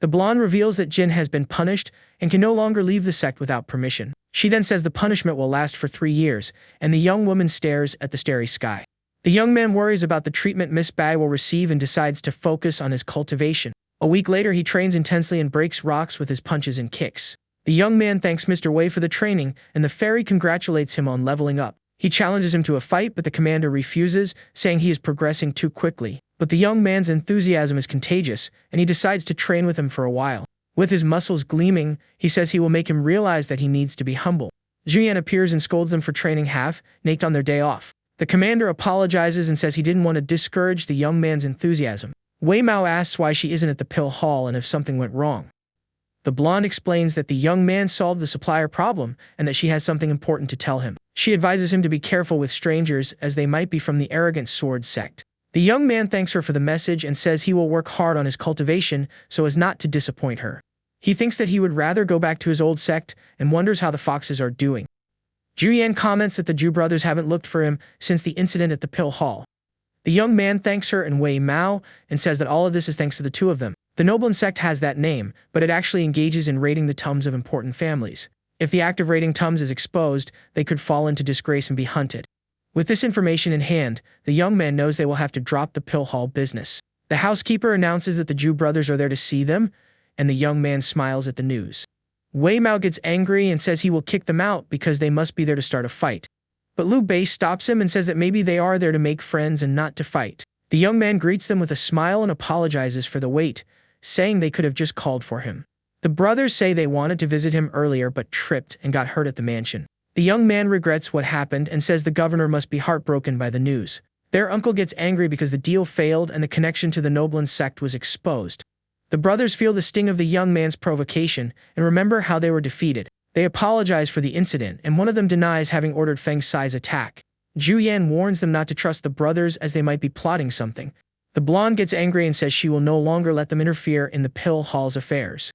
The blonde reveals that Jin has been punished and can no longer leave the sect without permission. She then says the punishment will last for 3 years, and the young woman stares at the starry sky. The young man worries about the treatment Miss Bai will receive and decides to focus on his cultivation. A week later, he trains intensely and breaks rocks with his punches and kicks. The young man thanks Mr. Wei for the training, and the fairy congratulates him on leveling up. He challenges him to a fight, but the commander refuses, saying he is progressing too quickly. But the young man's enthusiasm is contagious, and he decides to train with him for a while. With his muscles gleaming, he says he will make him realize that he needs to be humble. Julian appears and scolds them for training half-naked on their day off. The commander apologizes and says he didn't want to discourage the young man's enthusiasm. Wei Mao asks why she isn't at the pill hall and if something went wrong. The blonde explains that the young man solved the supplier problem and that she has something important to tell him. She advises him to be careful with strangers as they might be from the arrogant sword sect. The young man thanks her for the message and says he will work hard on his cultivation so as not to disappoint her. He thinks that he would rather go back to his old sect and wonders how the foxes are doing. Julian comments that the Ju brothers haven't looked for him since the incident at the pill hall. The young man thanks her and Wei Mao and says that all of this is thanks to the two of them. The Noblin sect has that name, but it actually engages in raiding the tombs of important families. If the act of raiding tombs is exposed, they could fall into disgrace and be hunted. With this information in hand, the young man knows they will have to drop the pill hall business. The housekeeper announces that the Ju brothers are there to see them, and the young man smiles at the news. Wei Mao gets angry and says he will kick them out because they must be there to start a fight. But Liu Bei stops him and says that maybe they are there to make friends and not to fight. The young man greets them with a smile and apologizes for the wait, saying they could have just called for him. The brothers say they wanted to visit him earlier but tripped and got hurt at the mansion. The young man regrets what happened and says the governor must be heartbroken by the news. Their uncle gets angry because the deal failed and the connection to the Noblin sect was exposed. The brothers feel the sting of the young man's provocation and remember how they were defeated. They apologize for the incident, and one of them denies having ordered Feng Sai's attack. Zhu Yan warns them not to trust the brothers as they might be plotting something. The blonde gets angry and says she will no longer let them interfere in the pill hall's affairs.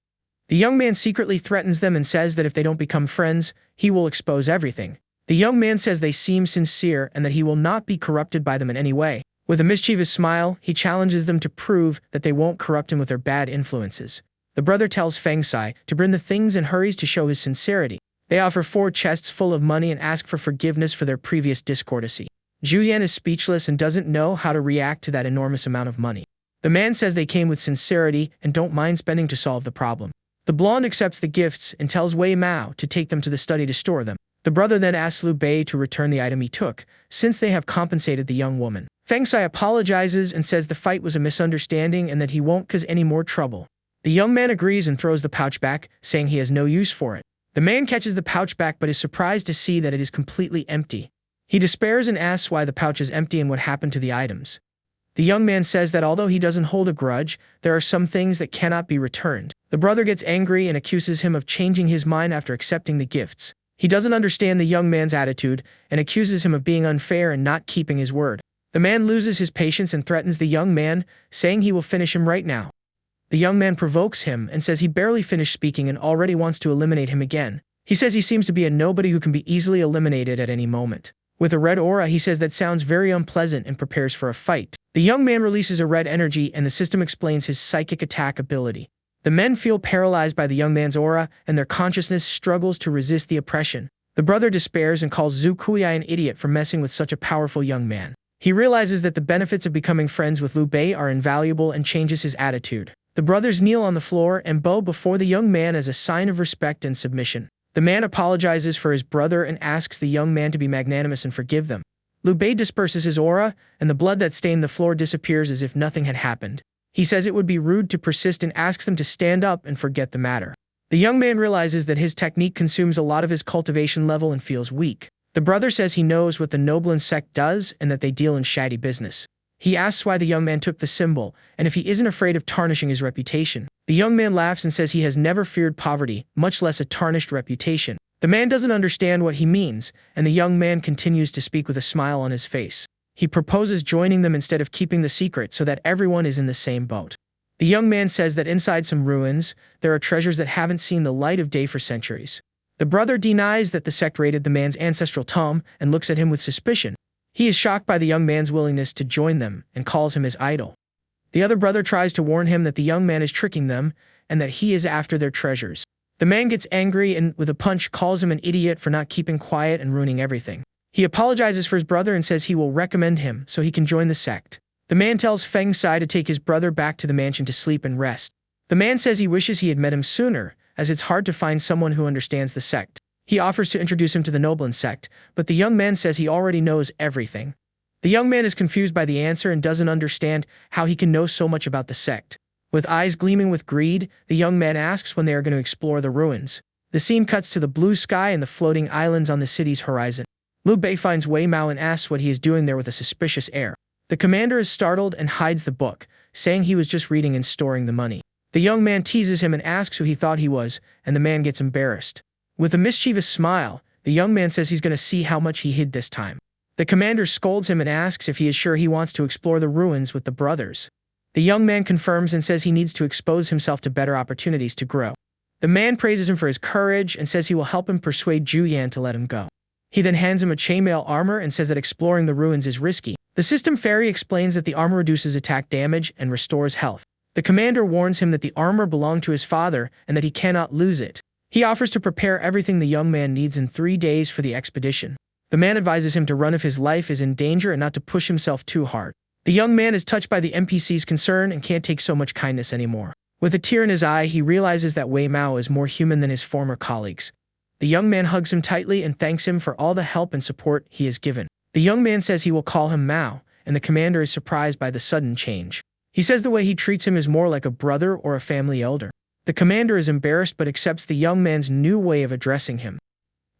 The young man secretly threatens them and says that if they don't become friends, he will expose everything. The young man says they seem sincere and that he will not be corrupted by them in any way. With a mischievous smile, he challenges them to prove that they won't corrupt him with their bad influences. The brother tells Feng Sai to bring the things and hurries to show his sincerity. They offer 4 chests full of money and ask for forgiveness for their previous discourtesy. Zhu Yan is speechless and doesn't know how to react to that enormous amount of money. The man says they came with sincerity and don't mind spending to solve the problem. The blonde accepts the gifts and tells Wei Mao to take them to the study to store them. The brother then asks Liu Bei to return the item he took, since they have compensated the young woman. Feng Sai apologizes and says the fight was a misunderstanding and that he won't cause any more trouble. The young man agrees and throws the pouch back, saying he has no use for it. The man catches the pouch back but is surprised to see that it is completely empty. He despairs and asks why the pouch is empty and what happened to the items. The young man says that although he doesn't hold a grudge, there are some things that cannot be returned. The brother gets angry and accuses him of changing his mind after accepting the gifts. He doesn't understand the young man's attitude and accuses him of being unfair and not keeping his word. The man loses his patience and threatens the young man, saying he will finish him right now. The young man provokes him and says he barely finished speaking and already wants to eliminate him again. He says he seems to be a nobody who can be easily eliminated at any moment. With a red aura, he says that sounds very unpleasant and prepares for a fight. The young man releases a red energy and the system explains his psychic attack ability. The men feel paralyzed by the young man's aura and their consciousness struggles to resist the oppression. The brother despairs and calls Zhu Kuiyai an idiot for messing with such a powerful young man. He realizes that the benefits of becoming friends with Liu Bei are invaluable and changes his attitude. The brothers kneel on the floor and bow before the young man as a sign of respect and submission. The man apologizes for his brother and asks the young man to be magnanimous and forgive them. Liu Bei disperses his aura, and the blood that stained the floor disappears as if nothing had happened. He says it would be rude to persist and asks them to stand up and forget the matter. The young man realizes that his technique consumes a lot of his cultivation level and feels weak. The brother says he knows what the Noblin sect does and that they deal in shady business. He asks why the young man took the symbol, and if he isn't afraid of tarnishing his reputation. The young man laughs and says he has never feared poverty, much less a tarnished reputation. The man doesn't understand what he means, and the young man continues to speak with a smile on his face. He proposes joining them instead of keeping the secret so that everyone is in the same boat. The young man says that inside some ruins, there are treasures that haven't seen the light of day for centuries. The brother denies that the sect raided the man's ancestral tomb and looks at him with suspicion. He is shocked by the young man's willingness to join them and calls him his idol. The other brother tries to warn him that the young man is tricking them and that he is after their treasures. The man gets angry and, with a punch, calls him an idiot for not keeping quiet and ruining everything. He apologizes for his brother and says he will recommend him so he can join the sect. The man tells Feng Sai to take his brother back to the mansion to sleep and rest. The man says he wishes he had met him sooner, as it's hard to find someone who understands the sect. He offers to introduce him to the Nobelin sect, but the young man says he already knows everything. The young man is confused by the answer and doesn't understand how he can know so much about the sect. With eyes gleaming with greed, the young man asks when they are going to explore the ruins. The scene cuts to the blue sky and the floating islands on the city's horizon. Liu Bei finds Wei Mao and asks what he is doing there with a suspicious air. The commander is startled and hides the book, saying he was just reading and storing the money. The young man teases him and asks who he thought he was, and the man gets embarrassed. With a mischievous smile, the young man says he's going to see how much he hid this time. The commander scolds him and asks if he is sure he wants to explore the ruins with the brothers. The young man confirms and says he needs to expose himself to better opportunities to grow. The man praises him for his courage and says he will help him persuade Zhu Yan to let him go. He then hands him a chainmail armor and says that exploring the ruins is risky. The system fairy explains that the armor reduces attack damage and restores health. The commander warns him that the armor belonged to his father and that he cannot lose it. He offers to prepare everything the young man needs in 3 days for the expedition. The man advises him to run if his life is in danger and not to push himself too hard. The young man is touched by the NPC's concern and can't take so much kindness anymore. With a tear in his eye, he realizes that Wei Mao is more human than his former colleagues. The young man hugs him tightly and thanks him for all the help and support he has given. The young man says he will call him Mao, and the commander is surprised by the sudden change. He says the way he treats him is more like a brother or a family elder. The commander is embarrassed but accepts the young man's new way of addressing him.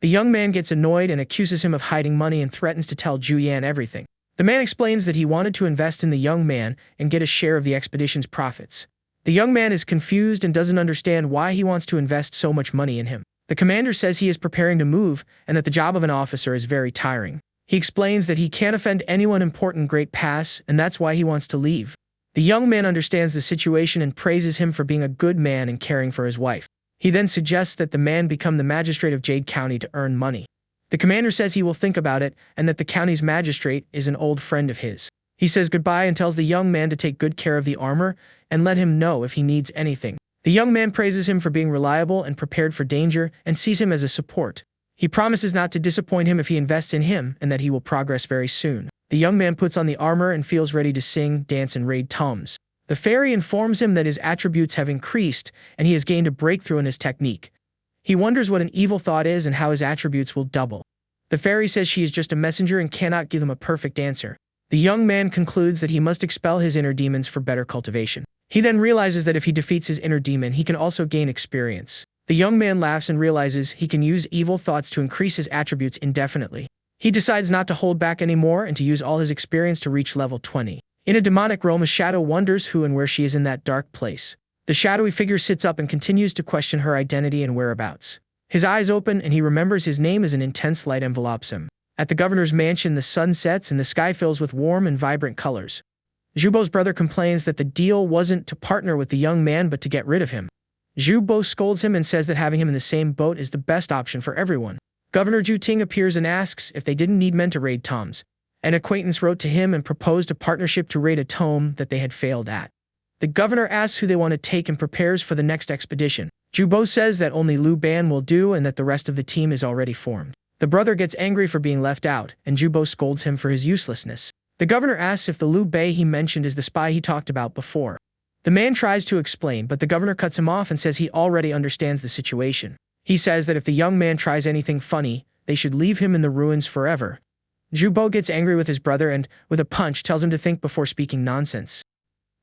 The young man gets annoyed and accuses him of hiding money and threatens to tell Zhu Yan everything. The man explains that he wanted to invest in the young man and get a share of the expedition's profits. The young man is confused and doesn't understand why he wants to invest so much money in him. The commander says he is preparing to move and that the job of an officer is very tiring. He explains that he can't offend anyone important Great Pass and that's why he wants to leave. The young man understands the situation and praises him for being a good man and caring for his wife. He then suggests that the man become the magistrate of Jade County to earn money. The commander says he will think about it and that the county's magistrate is an old friend of his. He says goodbye and tells the young man to take good care of the armor and let him know if he needs anything. The young man praises him for being reliable and prepared for danger and sees him as a support. He promises not to disappoint him if he invests in him and that he will progress very soon. The young man puts on the armor and feels ready to sing, dance, and raid toms. The fairy informs him that his attributes have increased and he has gained a breakthrough in his technique. He wonders what an evil thought is and how his attributes will double. The fairy says she is just a messenger and cannot give him a perfect answer. The young man concludes that he must expel his inner demons for better cultivation. He then realizes that if he defeats his inner demon, he can also gain experience. The young man laughs and realizes he can use evil thoughts to increase his attributes indefinitely. He decides not to hold back anymore and to use all his experience to reach level 20. In a demonic realm, a shadow wonders who and where she is in that dark place. The shadowy figure sits up and continues to question her identity and whereabouts. His eyes open and he remembers his name as an intense light envelopes him. At the governor's mansion, the sun sets and the sky fills with warm and vibrant colors. Zhubo's brother complains that the deal wasn't to partner with the young man but to get rid of him. Zhubo scolds him and says that having him in the same boat is the best option for everyone. Governor Zhu Ting appears and asks if they didn't need men to raid toms. An acquaintance wrote to him and proposed a partnership to raid a tome that they had failed at. The governor asks who they want to take and prepares for the next expedition. Zhubo says that only Liu Ban will do and that the rest of the team is already formed. The brother gets angry for being left out, and Zhubo scolds him for his uselessness. The governor asks if the Liu Bei he mentioned is the spy he talked about before. The man tries to explain, but the governor cuts him off and says he already understands the situation. He says that if the young man tries anything funny, they should leave him in the ruins forever. Zhubo gets angry with his brother and, with a punch, tells him to think before speaking nonsense.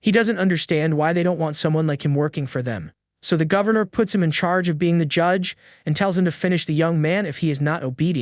He doesn't understand why they don't want someone like him working for them. So the governor puts him in charge of being the judge and tells him to finish the young man if he is not obedient.